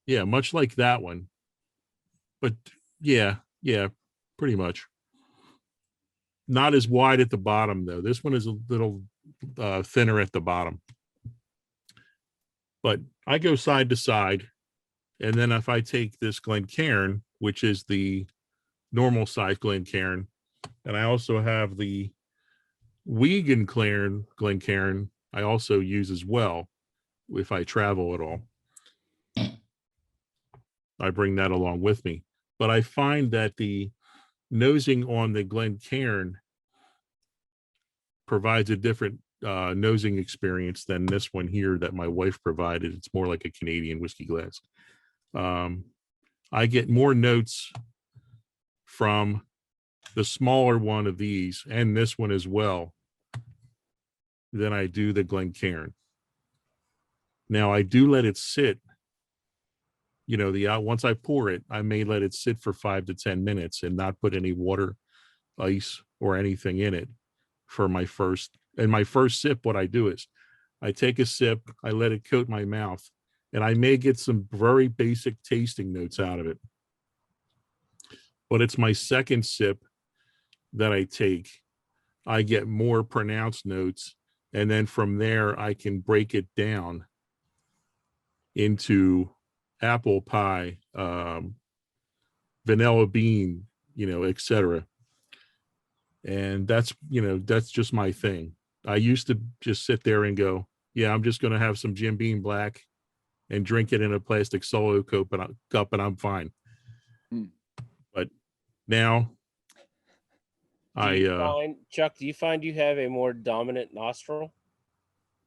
Yeah, much like that one. But yeah, pretty much. Not as wide at the bottom, though. This one is a little thinner at the bottom. But I go side to side. And then if I take this Glencairn, which is the normal size Glencairn, and I also have the vegan Glencairn, I also use as well if I travel at all. I bring that along with me. But I find that the nosing on the Glencairn provides a different nosing experience than this one here that my wife provided. It's more like a Canadian whiskey glass. I get more notes from the smaller one of these and this one as well than I do the Glencairn. Now I do let it sit. Once I pour it, I may let it sit for 5 to 10 minutes and not put any water, ice, or anything in it for my first. And my first sip, what I do is I take a sip, I let it coat my mouth, and I may get some very basic tasting notes out of it. But it's my second sip that I take. I get more pronounced notes. And then from there, I can break it down into apple pie, vanilla bean, etc. And that's just my thing. I used to just sit there and go, yeah, I'm just going to have some Jim Beam Black and drink it in a plastic solo cup and I'm fine. But now Chuck, do you find you have a more dominant nostril?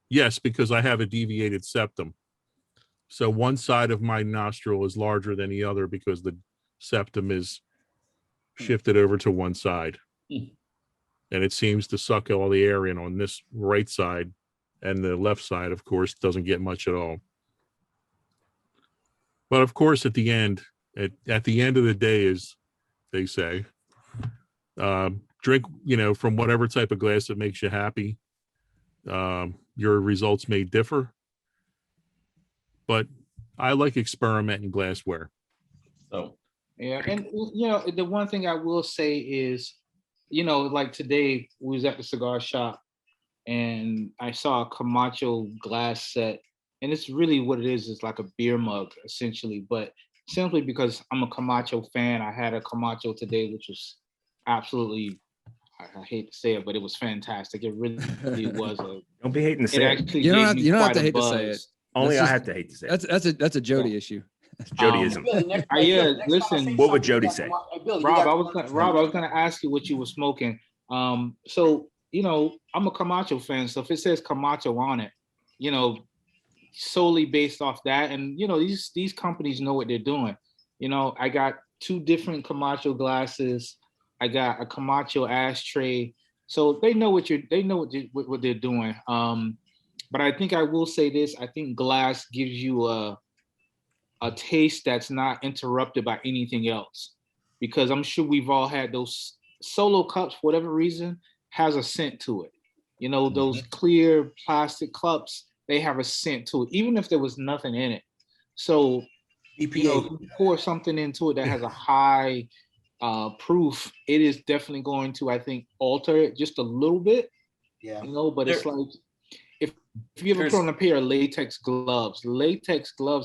Yes, because I have a deviated septum. So one side of my nostril is larger than the other because the septum is shifted over to one side. And it seems to suck all the air in on this right side, and the left side, of course, doesn't get much at all. But of course, at the end of the day, as they say, drink, from whatever type of glass that makes you happy. Your results may differ, but I like experimenting glassware. So yeah, and the one thing I will say is, like today we was at the cigar shop and I saw a Camacho glass set, and it's really what it is. It's like a beer mug essentially, but simply because I'm a Camacho fan, I had a Camacho today, which was absolutely, I hate to say it, but it was fantastic. It really was. Don't be hating to say it. You don't have to hate to say it. Only I have to hate to say it. That's a Jody issue. Jodyism. Listen. What would Jody say? Rob, I was gonna ask you what you were smoking. So I'm a Camacho fan. So if it says Camacho on it, solely based off that, and these companies know what they're doing. I got 2 different Camacho glasses. I got a Camacho ashtray. So they know what they're doing. But I think I will say this. I think glass gives you a taste that's not interrupted by anything else, because I'm sure we've all had those solo cups, for whatever reason, has a scent to it. Those clear plastic cups, they have a scent to it, even if there was nothing in it. So, if you pour something into it that has a high proof, it is definitely going to, I think, alter it just a little bit. Yeah. But it's like, if you ever put on a pair of latex gloves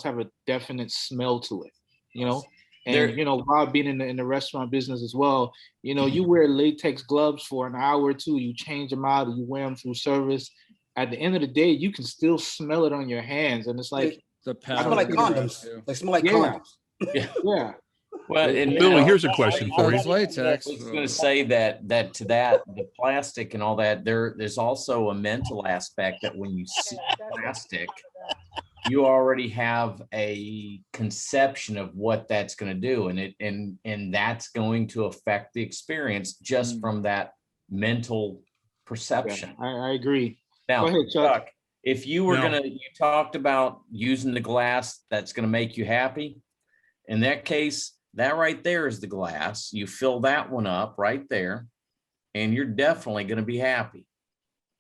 have a definite smell to it, and Rob being in the restaurant business as well, you wear latex gloves for an hour or two, you change them out, you wear them through service. At the end of the day, you can still smell it on your hands, and it's like they smell like condoms. They smell like condoms. Yeah. Well, and Billy, now, here's a question So for you. it's latex. I was going to say that the plastic and all that, there's also a mental aspect that when you see plastic, you already have a conception of what that's going to do, and that's going to affect the experience just from that mental perception. I agree. Now, Go ahead, Chuck. if you were No. you talked about using the glass that's going to make you happy. In that case, that right there is the glass. You fill that one up right there, and you're definitely going to be happy.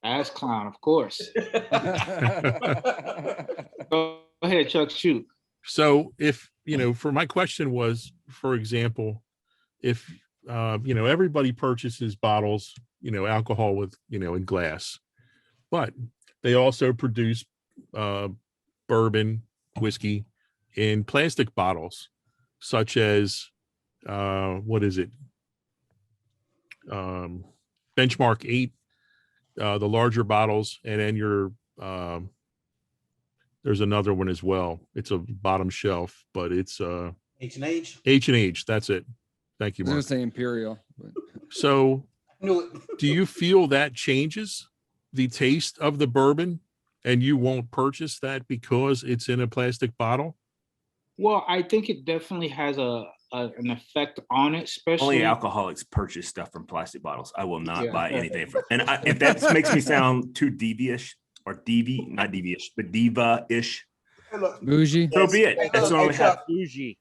Ass clown, of course. Go ahead, Chuck. Shoot. So if, for my question was, for example, if, everybody purchases bottles, alcohol with, in glass, but they also produce bourbon, whiskey in plastic bottles, such as, what is it? Benchmark 8, the larger bottles, and then there's another one as well. It's a bottom shelf, but it's H&H. H&H. That's it. Thank you, I was gonna Mark. say Imperial. But... So Knew it. do you feel that changes the taste of the bourbon and you won't purchase that because it's in a plastic bottle? Well, I think it definitely has an effect on it, especially Only alcoholics purchase stuff from plastic bottles. I will not Yeah. buy anything from. And if that makes me sound too devious or not devious, but diva-ish, Hey, look, Bougie. so be it. Hey, That's look, what I would hey, have. Chuck, Bougie.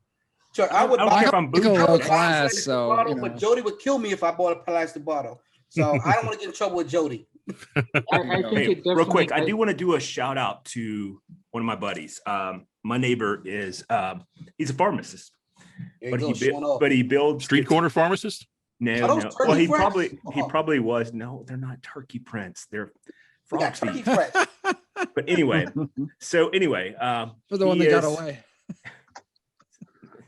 Chuck, I would I don't buy care if I'm Go bougie. low I would buy a class, plastic so bottle, but Jody would kill me if I bought a plastic bottle. So I don't want to get in trouble with Jody. I think Hey, it definitely. real quick, I do want to do a shout out to one of my buddies. My neighbor is he's a pharmacist, There you but go, showing off. he builds Street corner pharmacist? No, Are those no. turkey Well, he prints? probably was. No, they're not turkey prints. They're We frog got turkey feet. press. But anyway, so anyway, For the one he that got is- away.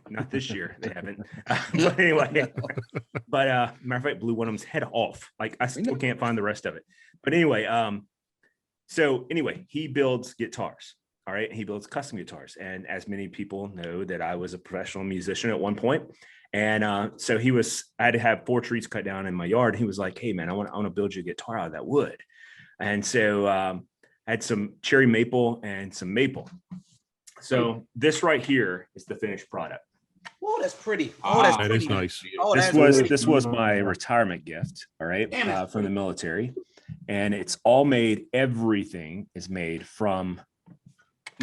Not this year, they haven't. But anyway, matter of fact, blew one of them's head off. Like I still can't find the rest of it. But anyway, so anyway, he builds guitars. All right, he builds custom guitars, and as many people know, that I was a professional musician at one point. And so I had to have 4 trees cut down in my yard. He was like, "Hey man, I want to build you a guitar out of that wood." And so I had some cherry maple and some maple. So this right here is the finished product. Oh, that's pretty. Oh, that's That pretty. is nice. Oh, This that's was pretty. my retirement gift, all right, Damn it. from the military, and it's all made. Everything is made from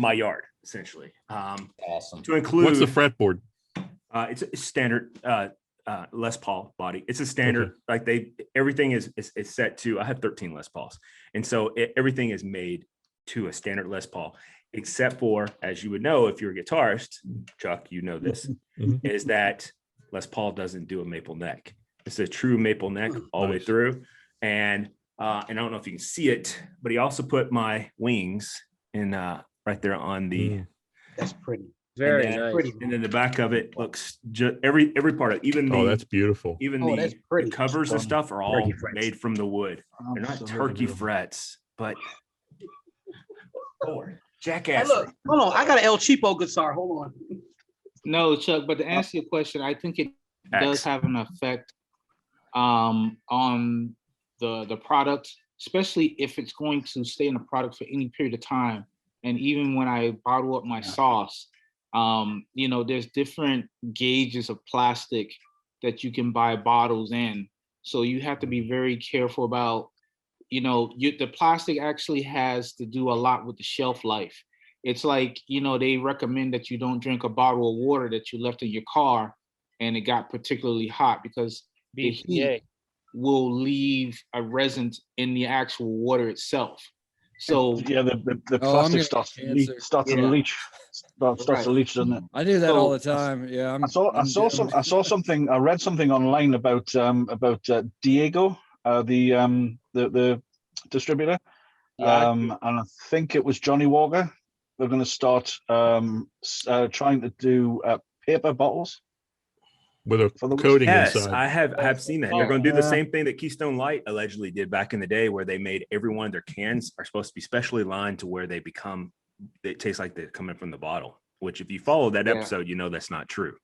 my yard, essentially. Awesome. To include What's the fretboard? It's a standard Les Paul body. It's a standard, like everything is set to. I have 13 Les Pauls, and so everything is made to a standard Les Paul, except for, as you would know if you're a guitarist, Chuck, you know this, Mhm. is that Les Paul doesn't do a maple neck. It's a true maple neck all the way Nice. through, and I don't know if you can see it, but he also put my wings in right there on the. Mm. That's pretty. Very and then, nice. Pretty. And then the back of it looks just every part of it, even Oh, the that's beautiful. even Oh, the, that's pretty. the covers and stuff are all Turkey frets. made from the wood. They're not Absolutely turkey beautiful. frets, but Hey, jackass. look, hold on. I got an El Cheapo guitar. Hold on. No, Chuck, but to answer your question, I think it does X. have an effect on the product, especially if it's going to stay in the product for any period of time. And even when I bottle up my sauce, there's different gauges of plastic that you can buy bottles in. So you have to be very careful about, the plastic actually has to do a lot with the shelf life. It's like, they recommend that you don't drink a bottle of water that you left in your car and it got particularly hot, because the BPA. heat will leave a resin in the actual water itself. So Yeah, the Oh, I'm plastic gonna starts get to leach, cancer. starts to Yeah. leach, starts Right. to leach, doesn't it? I do that So- all the time. Yeah, I saw something. I read something online about Diego, the distributor, Yeah, and I think it was Johnny Walker. They're going to start trying to do paper bottles. With a For the coating Yes, inside. I have seen that. They're going to do the Yeah. same thing that Keystone Light allegedly did back in the day, where they made every one of their cans are supposed to be specially lined to where they taste like they're coming from the bottle. Which, if you follow that Yeah. episode, that's not true.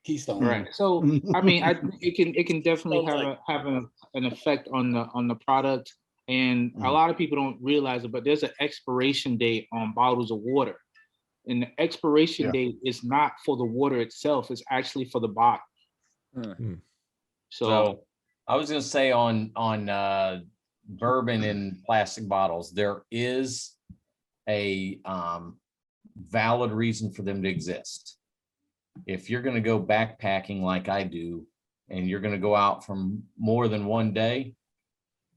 Keystone. Right. So I mean, it can definitely have an effect on the product, and a lot of people don't realize it, but there's an expiration date on bottles of water, and the expiration date is not for the water itself; it's actually for the bottle. So I was going to say on bourbon in plastic bottles, there is a valid reason for them to exist. If you're going to go backpacking like I do, and you're going to go out for more than one day,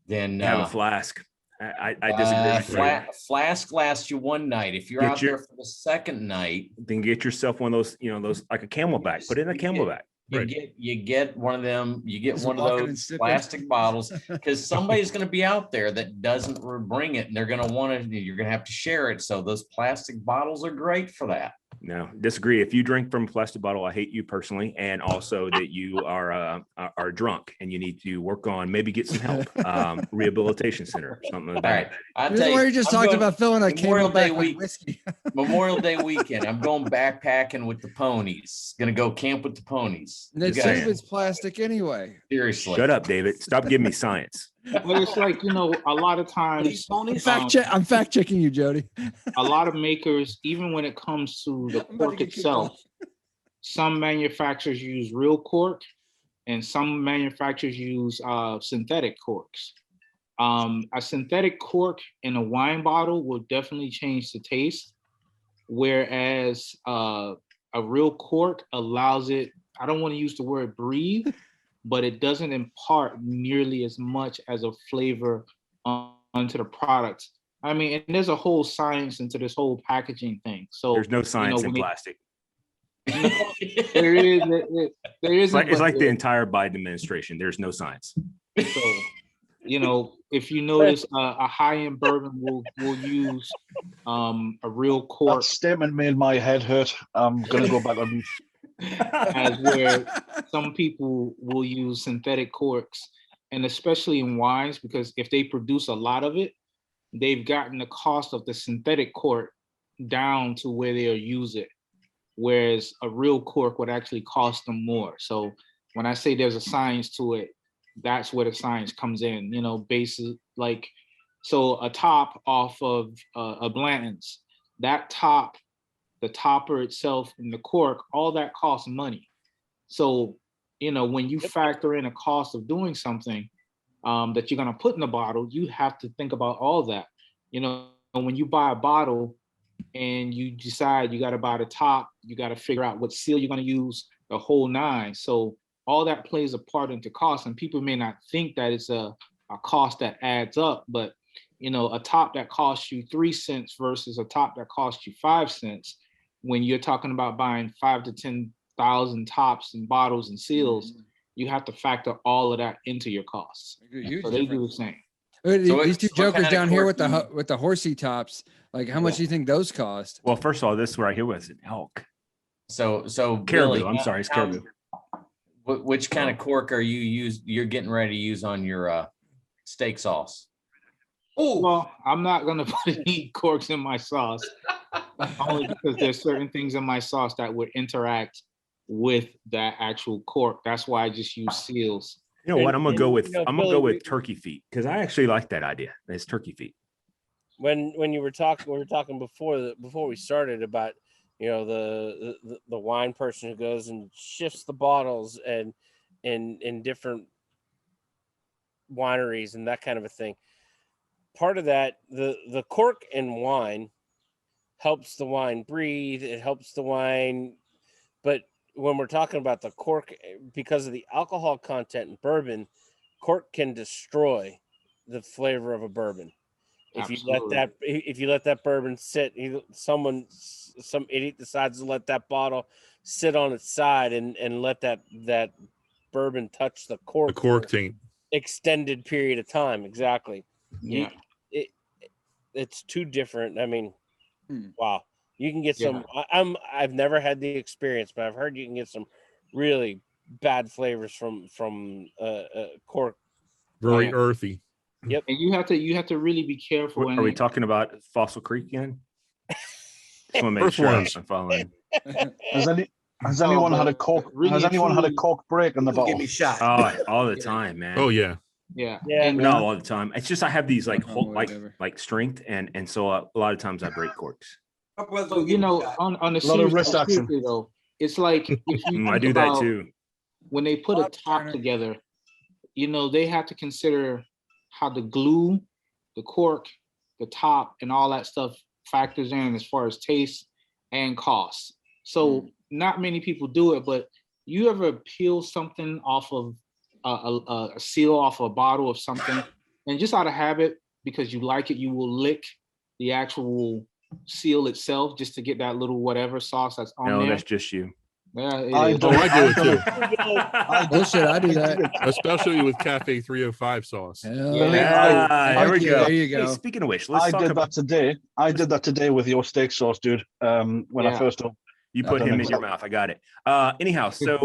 then you have a flask. I disagree. Flask lasts you one night. If you're out there for the second night, then get yourself one of those, those like a Camelback. Put it in a Camelback. You get one of them. You get one of those plastic bottles, because somebody's going to be out there that doesn't bring it, and they're going to want it. You're going to have to share it. So those plastic bottles are great for that. No, disagree. If you drink from a plastic bottle, I hate you personally, and also that you are drunk and you need to work on maybe get some help, rehabilitation center, something like that. All right, you just talked about filling a Camelback with whiskey. Memorial Day weekend, I'm going backpacking with the ponies. Gonna go camp with the ponies. It's plastic anyway. Seriously, shut up, David. Stop giving me science. Well, it's like, a lot of times I'm fact checking you, Jody. A lot of makers, even when it comes to the cork itself, some manufacturers use real cork and some manufacturers use synthetic corks. A synthetic cork in a wine bottle will definitely change the taste, whereas a real cork allows it, I don't want to use the word breathe, but it doesn't impart nearly as much as a flavor onto the product. I mean, and there's a whole science into this whole packaging thing. So there's no science in plastic. There is. It's like the entire Biden administration. There's no science. So, if you notice, a high-end bourbon will use a real cork. That statement made my head hurt. I'm gonna go back on. As where some people will use synthetic corks, and especially in wines, because if they produce a lot of it, they've gotten the cost of the synthetic cork down to where they'll use it, whereas a real cork would actually cost them more. So when I say there's a science to it, that's where the science comes in. Basis like, so a top off of a Blanton's, that top, the topper itself and the cork, all that costs money. So, when you factor in a cost of doing something that you're going to put in the bottle, you have to think about all that. When you buy a bottle and you decide you got to buy the top, you got to figure out what seal you're going to use, the whole nine. So all that plays a part into cost, and people may not think that it's a cost that adds up, but a top that costs you 3 cents versus a top that costs you 5 cents. When you're talking about buying 5,000 to 10,000 tops and bottles and seals, you have to factor all of that into your costs. So they do the same. These two jokers down here with the horsey tops, like how much do you think those cost? Well, first of all, this right here was an elk. So caribou. Billy, I'm sorry, it's caribou. Which kind of cork are you're getting ready to use on your steak sauce? Oh, well, I'm not gonna put any corks in my sauce, only because there's certain things in my sauce that would interact with that actual cork. That's why I just use seals. You know what? I'm gonna go with turkey feet, because I actually like that idea. It's turkey feet. When we were talking before we started about the wine person who goes and shifts the bottles and in different wineries and that kind of a thing. Part of that, the cork in wine helps the wine breathe. It helps the wine, but when we're talking about the cork, because of the alcohol content in bourbon, cork can destroy the flavor of a bourbon. If you let that bourbon sit, some idiot decides to let that bottle sit on its side and let that bourbon touch the cork. The cork taint. Extended period of time. Exactly. Yeah. It's too different. I mean, wow. You can get some. I've never had the experience, but I've heard you can get some really bad flavors from cork. Very earthy. Yep. And you have to really be careful. Are we talking about Fossil Creek again? Just want to make sure I'm following. Has anyone had a but cork? really Has and anyone had a truly- cork break in the You gonna get bottle? me shot. Oh, all the time, man. Oh yeah. Yeah. Yeah, And Not all the time. It's just I have these like Oh, whole, whatever. like strength, and so a lot of times I break corks. My brother's so, gonna you get me know, shot. on the A lot of serious wrist note, action. seriously, though, it's like if you I think do that about too. when they put a top together, you know, they have to consider how the glue, the cork, the top, and all that stuff factors in as far as taste and cost. So not many people do it, but you ever peel something off of a seal off a bottle of something, and just out of habit, because you like it, you will lick the actual seal itself just to get that little whatever sauce that's on No, there. that's just you. Yeah, it I is. do. Oh, I do it too. Bullshit, I do that. Especially with Cafe 305 sauce. Hell Yeah. yeah. There we Thank you. go. There you Hey, go. speaking of which, let's I talk did about. that today. I did that today with your steak sauce, dude. When I Yeah. first opened. You put I him don't in your know. mouth. I got it. Anyhow, so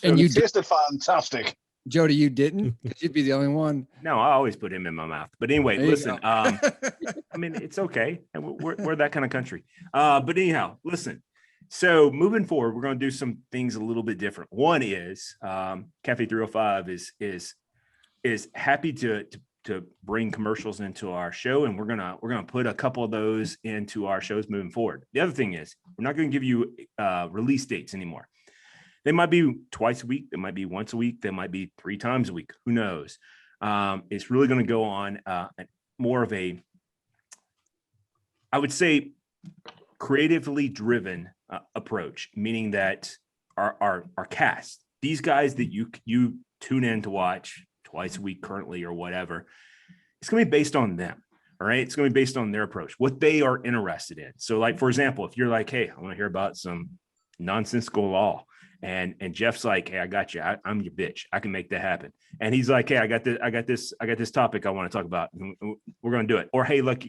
And you it tasted fantastic. Jody, you didn't? 'Cause you'd be the only one. no, I always put him in my mouth. But anyway, There you listen. go. I mean, it's okay, and we're that kind of country. But anyhow, listen. So moving forward, we're going to do some things a little bit different. One is Cafe 305 is happy to bring commercials into our show, and we're gonna put a couple of those into our shows moving forward. The other thing is we're not going to give you release dates anymore. They might be twice a week, they might be once a week, they might be 3 times a week. Who knows? It's really going to go on more of a, I would say, creatively driven approach, meaning that our cast, these guys that you tune in to watch twice a week currently or whatever, it's going to be based on them. All right. It's going to be based on their approach, what they are interested in. So like, for example, if you're like, hey, I want to hear about some nonsensical law, and Jeff's like, hey, I got you. I'm your bitch. I can make that happen. And he's like, hey, I got this topic I want to talk about. We're going to do it. Or, hey, look,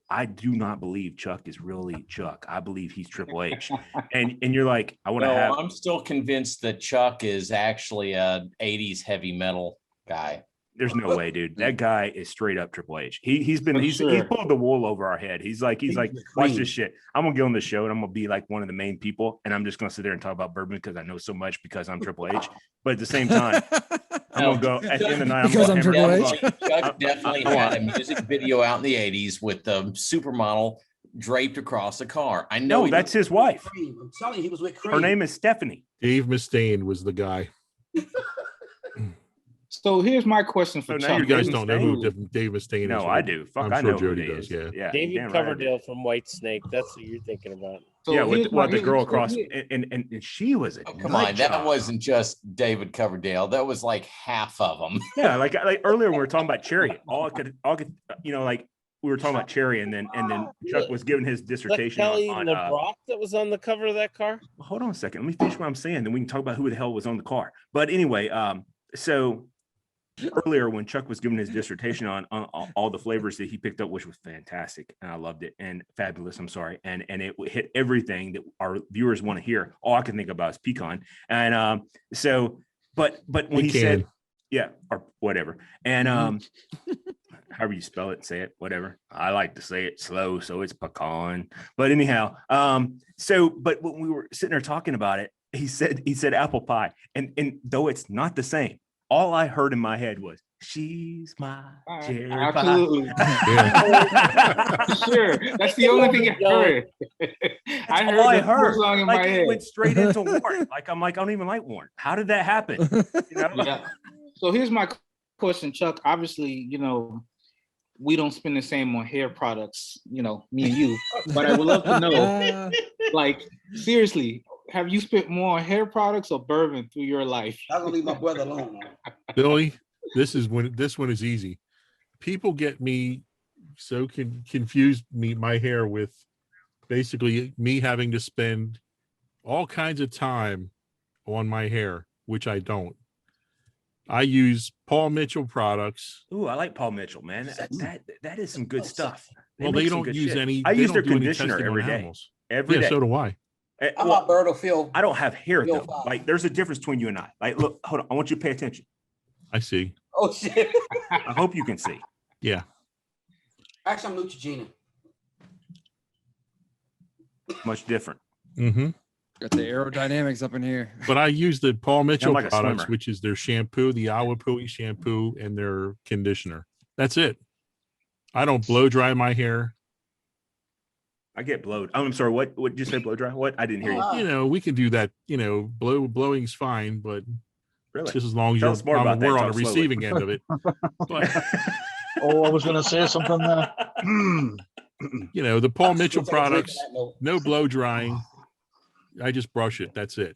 I do not believe Chuck is really Chuck. I believe he's Triple H. And you're like, I want to have. I'm still convinced that Chuck is actually a 80s heavy metal guy. There's no way, dude. That guy is straight up Triple H. He's sure. pulled the wool over our head. He's like, watch this shit. I'm gonna get on the show and I'm gonna be like one of the main people, and I'm just gonna sit there and talk about bourbon because I know so much because I'm Triple H. But at the same time, I'm gonna go at the end of the night. Because I'm Triple H. Chuck definitely had a music video out in the 80s with the supermodel draped across a car. I know. No, that's his wife. I'm telling you, he was with Cream. Her name is Stephanie. Dave Mustaine was the guy. So here's my question for So now Chuck. You guys Dave don't know who Mustaine? Dave Mustaine is. No, right? I do. Fuck, I'm I sure know who Jody it does. is. Yeah. David damn right I do. Coverdale from White Snake. That's what you're thinking about. So Yeah, with here's my- the girl so across, here- and she was a Oh, come nut on, that job. wasn't just David Coverdale. That was like half of them. Yeah, like earlier when we were talking about Cherry, all I could, like we were talking about Cherry, and then Chuck was giving his Is that dissertation Kelly on LeBrock that was on the cover of that car? hold on a second, let me finish what I'm saying, then we can talk about who the hell was on the car. But anyway, so earlier when Chuck was giving his dissertation on all the flavors that he picked up, which was fantastic, and I loved it, and fabulous, I'm sorry, and it hit everything that our viewers want to hear. All I can think about is pecan. And so but when he said, yeah, or whatever, and however you spell it, say it, whatever. I like to say it slow, so it's pecan. But anyhow, but when we were sitting there talking about it, he said apple pie, and though it's not the same, all I heard in my head was, she's my cherry pie. Absolutely. Sure. That's the only thing I heard. I heard all I the full heard. song in Like my it head. went straight into Warren. I'm like, I don't even like Warren. How did that happen? You know? Yeah. So here's my question, Chuck. Obviously, we don't spend the same on hair products, me and you. But I would love to know, like, seriously, have you spent more on hair products or bourbon through your life? I'm gonna leave my brother alone. Billy, this one is easy. People get me so confused my hair with basically me having to spend all kinds of time on my hair, which I don't. I use Paul Mitchell products. Ooh, I like Paul Mitchell, man. That is some good stuff. Well, make they some don't good use shit. any. I they use don't their do any conditioner testing on every day. animals. Every Yeah, day. so do I. I'm Alberto Phil. I don't have hair Yo, though. five. Like, there's a difference between you and I. Like, look, hold on. I want you to pay attention. I see. Oh shit. I hope you can see. Yeah. Actually, I'm Neutrogena. Much different. Mm-hmm. Got the aerodynamics up in here. But I use the Paul Mitchell like a products, swimmer. which is their shampoo, the Awapui shampoo, and their conditioner. That's it. I don't blow dry my hair. I get blowed. Oh, I'm sorry. What did you say? Blow dry? What? I didn't hear you. You know, we can do that. You know, blowing's fine, but Really? just as long as Tell us more about that. we're on Talk the slowly. receiving end of it. But Oh, I was going to say something there. you know, the Paul Mitchell Still gotta drink products, that note. no blow drying. I just brush it. That's it.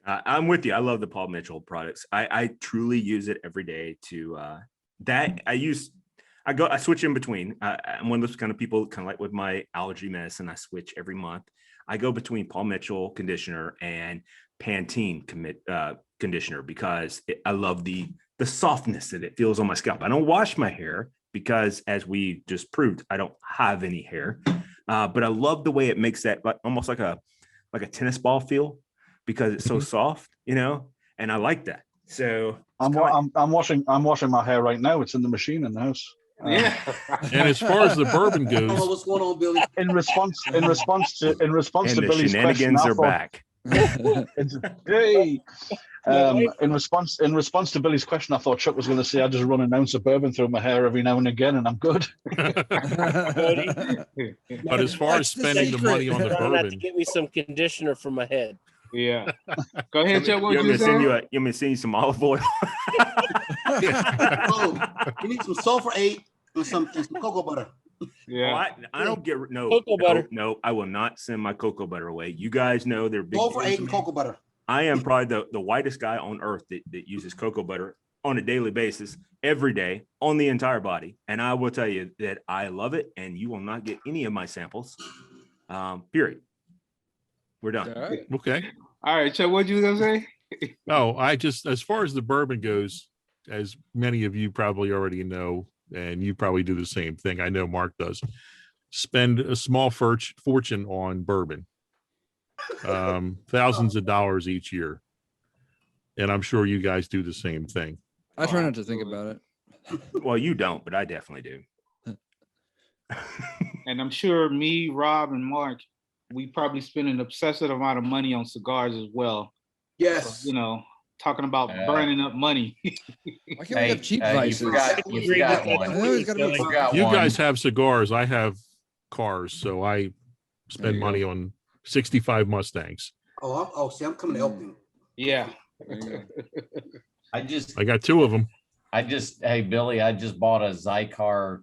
I'm with you. I love the Paul Mitchell products. I truly use it every day to I switch in between. I'm one of those kind of people, kind of like with my allergy medicine, I switch every month. I go between Paul Mitchell conditioner and Pantene conditioner because I love the softness that it feels on my scalp. I don't wash my hair because, as we just proved, I don't have any hair. But I love the way it makes that almost like a tennis ball feel because it's so soft, you know, and I like that. So I'm washing my hair right now. It's in the machine in the house. Yeah. And as far as the bourbon I don't know goes, what's going on, Billy. In response to and Billy's question, shenanigans I are thought- back. Hey. In response to Billy's question, I thought Chuck was going to say I just run an ounce of bourbon through my hair every now and again, and I'm good. but as far as What's the spending the secret? money on the Trying not to bourbon, get me some conditioner for my head. Yeah. Go ahead, Chuck. You What want you me to send say? you want me to send you some olive oil? Oh, you need some sulfur 8 and some cocoa butter. Yeah. I don't get Cocoa butter. No, I will not send my cocoa butter away. You guys know they're big. Sulfur deals 8 to and me. cocoa butter. I am probably the whitest guy on earth that uses cocoa butter on a daily basis, every day, on the entire body. And I will tell you that I love it, and you will not get any of my samples. Period. We're done. All right. okay. All right, Chuck. What you gonna say? Oh, as far as the bourbon goes, as many of you probably already know, and you probably do the same thing. I know Mark does. Spend a small fortune on bourbon, thousands of dollars each year, and I'm sure you guys do the same thing. I try not to think about it. Well, you don't, but I definitely do. And I'm sure me, Rob, and Mark, we probably spend an obsessive amount of money on cigars as well. Yes. So, you know, talking about burning up money. Why can't we have cheap you vices? forgot one. You Forgot You one. guys have cigars. I have cars, so I There spend you money on 65 Mustangs. See, I'm coming to help you. Yeah. There you go. I got two of them. Hey Billy, I just bought a Zycar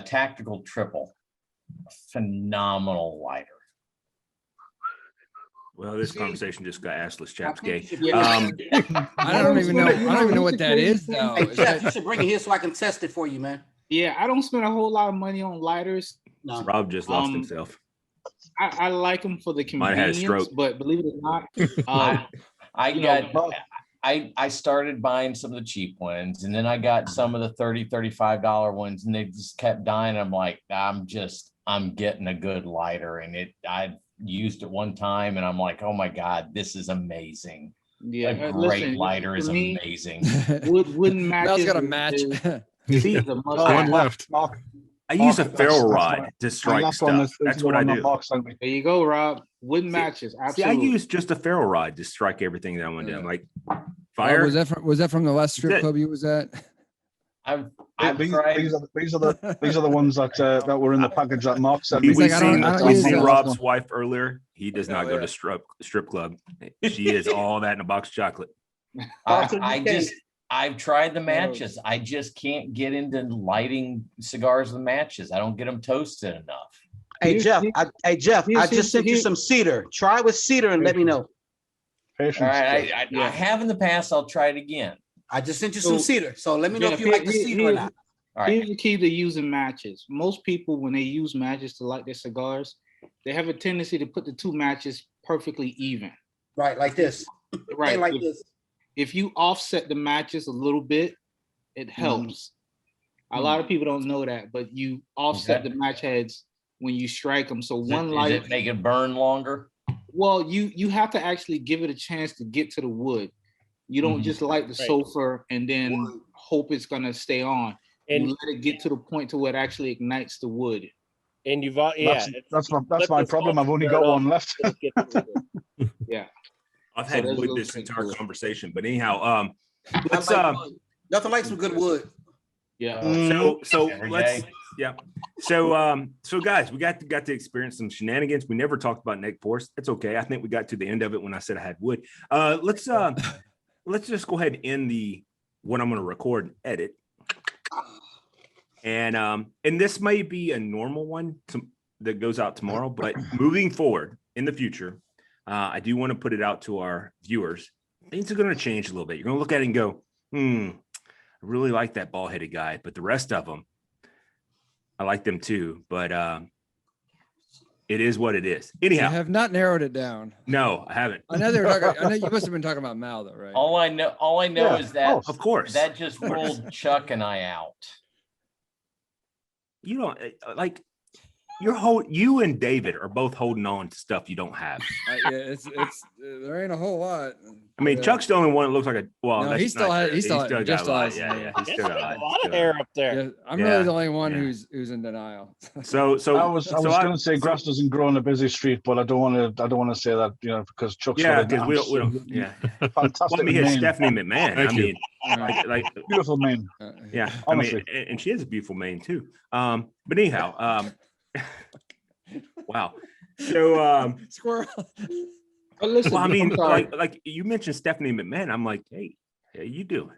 tactical triple. Phenomenal lighter. Well, this conversation just got assless, chaps. Gay. I don't even know what that is though. Hey, Is Jeff, that- you should bring it here so I can test it for you, man. Yeah, I don't spend a whole lot of money on lighters. No. Rob just lost himself. I like them for the Might have had a convenience, stroke. but believe it or not, I started buying some of the cheap ones, and then I got some of the $30-$35 ones, and they just kept dying. I'm like, I'm getting a good lighter, and I used it one time, and I'm like, oh my God, this is amazing. yeah, A great listen, lighter is for me, amazing. wooden matches. Mel's got a match. See, is a must One have. left. I use a Mark, ferro that's rod to strike that's one stuff. That's what I do. There you go, Rob. Wooden matches. See, I Absolutely. use just a ferro rod to strike everything that I want to do. I'm like, Oh, fire. was that from the last strip That's it. club you was at? I've These tried. are the ones that were in the package that Mark sent me. He's like, I don't we use seen those. Rob's wife earlier. He does not Oh, go yeah. to strip club. She is all that in a box of chocolate. I've tried the matches. I just can't get into lighting cigars with matches. I don't get them toasted enough. Hey, Jeff, I here's- just sent you here's- some cedar. Try with cedar and let me know. Patience. All right, I have in the past. I'll try it again. I just sent you some So, cedar. So let me know if Jeff, you like the cedar or not. All right. Here's the key to using matches. Most people, when they use matches to light their cigars, they have a tendency to put the two matches perfectly even. Right, like this. Right. Hey, like if, this. if you offset the matches a little bit, it helps. A lot of people don't know that, but you offset Okay. the match heads when you strike them. So Does one it light, make it burn longer? well, you have to actually give it a chance to get to the wood. You don't just light the Right. sulfur and then hope it's gonna stay on. And You let it get to the point to where it actually ignites the wood. And you've yeah, that's my problem. I've only got one left. Yeah. I've So had there's wood no this drink entire wood. conversation, but anyhow, I let's like wood. Nothing like some good wood. Yeah. so Every let's day. yeah. So guys, we got to experience some shenanigans. We never talked about neck pours. That's okay. I think we got to the end of it when I said I had wood. Let's just go ahead and end the what I'm going to record and edit. And this may be a normal one that goes out tomorrow, but moving forward in the future, I do want to put it out to our viewers. Things are going to change a little bit. You're going to look at it and go, I really like that bald-headed guy, but the rest of them, I like them too. But it is what it is. Anyhow, You have not narrowed it down. no, I haven't. I know they were talking. I know you must have been talking about Mal, though, right? All I know is that Of course, that just ruled Chuck and I out. you don't like. You and David are both holding on to stuff you don't have. Yeah, it's there ain't a whole lot. I mean, Chuck's the only one that looks like a. Well, No, that's he still not has- true. he still- got just a lot. has- Yeah, he's still got a a lot of hair up there. Yeah, I'm Yeah, really the only one yeah. who's in denial. So I was going to say grass doesn't grow on a busy street, but I don't want to say that, because Chuck's yeah, got because we don't. Yeah, fantastic let me hit mane. Stephanie McMahon. Thank I you. mean, like Beautiful mane. yeah. Honestly. I mean, and she has a beautiful mane too. But anyhow, wow. So Squirrel. But listen, well, I mean, I'm sorry. like you mentioned Stephanie McMahon. I'm like, hey, how you doing?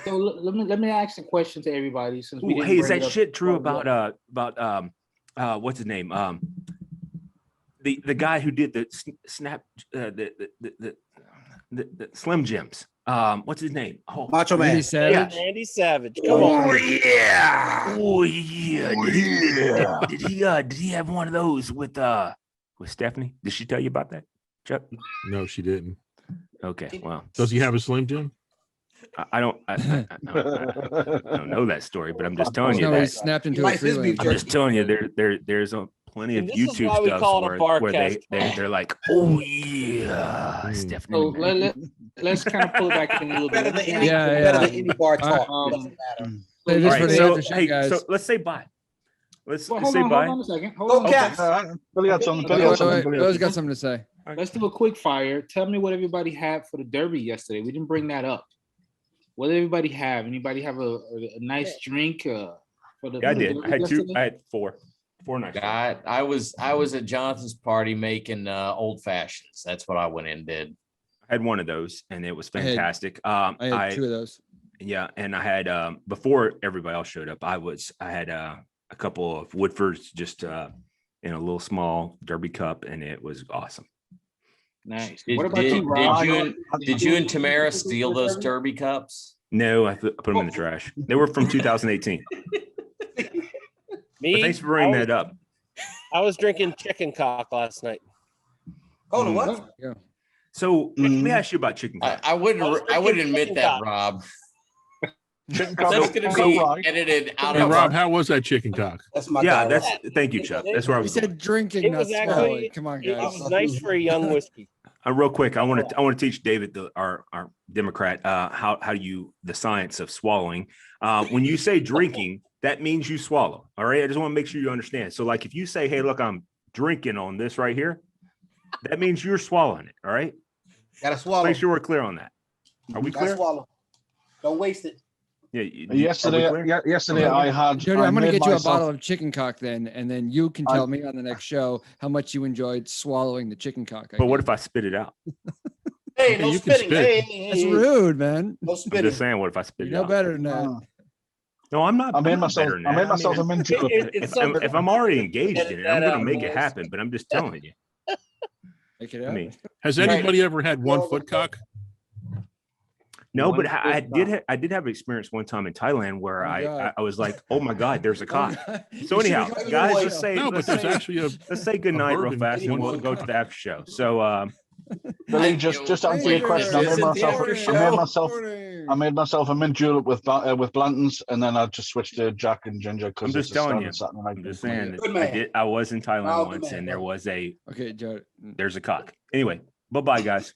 So let me ask a question to everybody since we Ooh, didn't hey, is bring that it up shit true before. about what's his name? The guy who did the snap the Slim Jims. What's his name? Oh, Macho Man. Randy Savage. Randy Savage. Come on. yeah. Oh yeah. Did he have one of those with Stephanie? Did she tell you about that, Chuck? No, she didn't. Okay, well, Does he have a Slim Jim? I don't know that story, but I'm just telling you No, he that. snapped into He a likes his freelance. beef I'm just telling you, there's a plenty of And this is YouTube why we stuff call it a where Barcast. they're like, oh yeah, Hmm. Stephanie. So McMahon. let's kind of pull it back in a little Better bit. than any, Yeah, better yeah. than any bar talk. Um, Doesn't matter. Say All this right, for the so after show, hey, guys. so let's say bye. Let's Well, say bye. hold on a second. Hold Go on a Cats. second. Billy had something. Wait, Billy had wait, something. wait. Billy had Bill's something. got something to say. Let's do a quick fire. Tell me what everybody had for the Derby yesterday. We didn't bring that up. What did everybody have? Anybody have a nice drink for the? Yeah, I for the did. Derby I had two. yesterday? I had four nights. I was at Jonathan's party making old fashions. That's what I went in and did. I had one of those, and it was I had- fantastic. I had two of those. Yeah, and I had before everybody else showed up, I had a couple of Woodfords just in a little small Derby cup, and it was awesome. Nice. Did, What about did, you, Rob? did you and Tamara steal those Derby cups? No, I put them in the trash. They were from 2018. But Me? thanks for bringing that up. I was drinking chicken cock last night. Hold on, what? Yeah. So let me ask you about chicken cock. I wouldn't drinking admit chicken that, cock. Rob. Chicken cock. That's gonna So be right. edited out Hey, of Rob, how was that chicken cock? That's my Yeah, guy. thank you, Chuck. That's where I He was said going. drinking, It not was swallowing. actually- Come on, It guys. was nice for a young whiskey. Real quick, I want to teach David, our Democrat, how the science of swallowing. When you say drinking, that means you swallow. All right, I just want to make sure you understand. So, like, if you say, "Hey, look, I'm drinking on this right here," that means you're swallowing it. All right. Gotta swallow. Make sure we're clear on that. Are we Gotta clear? swallow. Don't waste it. Yeah. Yesterday, are we clear? yesterday Okay. I had. Jody, I I'm going to made get you a myself- bottle of chicken cock then, and then you can tell me on the next show how much you enjoyed swallowing the chicken cock. But what if I spit it out? Hey, Okay, no you can spitting. spit. Hey, That's rude, man. no I'm spitting. just saying. What if I spit You it know out? better than that. No, I'm not. I made I'm not myself. better than I that. made myself a mint julep. If I'm already engaged Edit in it, I'm that going to out, make it boys. happen. But I'm just telling you. Make it I out. mean, Has anybody ever had one foot cock? no, One but I foot did. cock. I did have experience one time in Thailand where Oh my God. I was like, "Oh my God, there's a cock." You So anyhow, should've gone guys, to let's say No, but there's actually a. let's say good night real bourbon fast, and one we'll foot go to cock. the after show. So, Billy, just to answer your question, I made myself a mint julep with Blanton's, and then I just switched to Jack and Ginger I'm because just it's a telling standard you. Saturday night I'm just drink. saying Good that man. I was in Thailand Oh, good once, man, and there brother. was Okay, Jody. there's a cock. Anyway, bye bye, guys.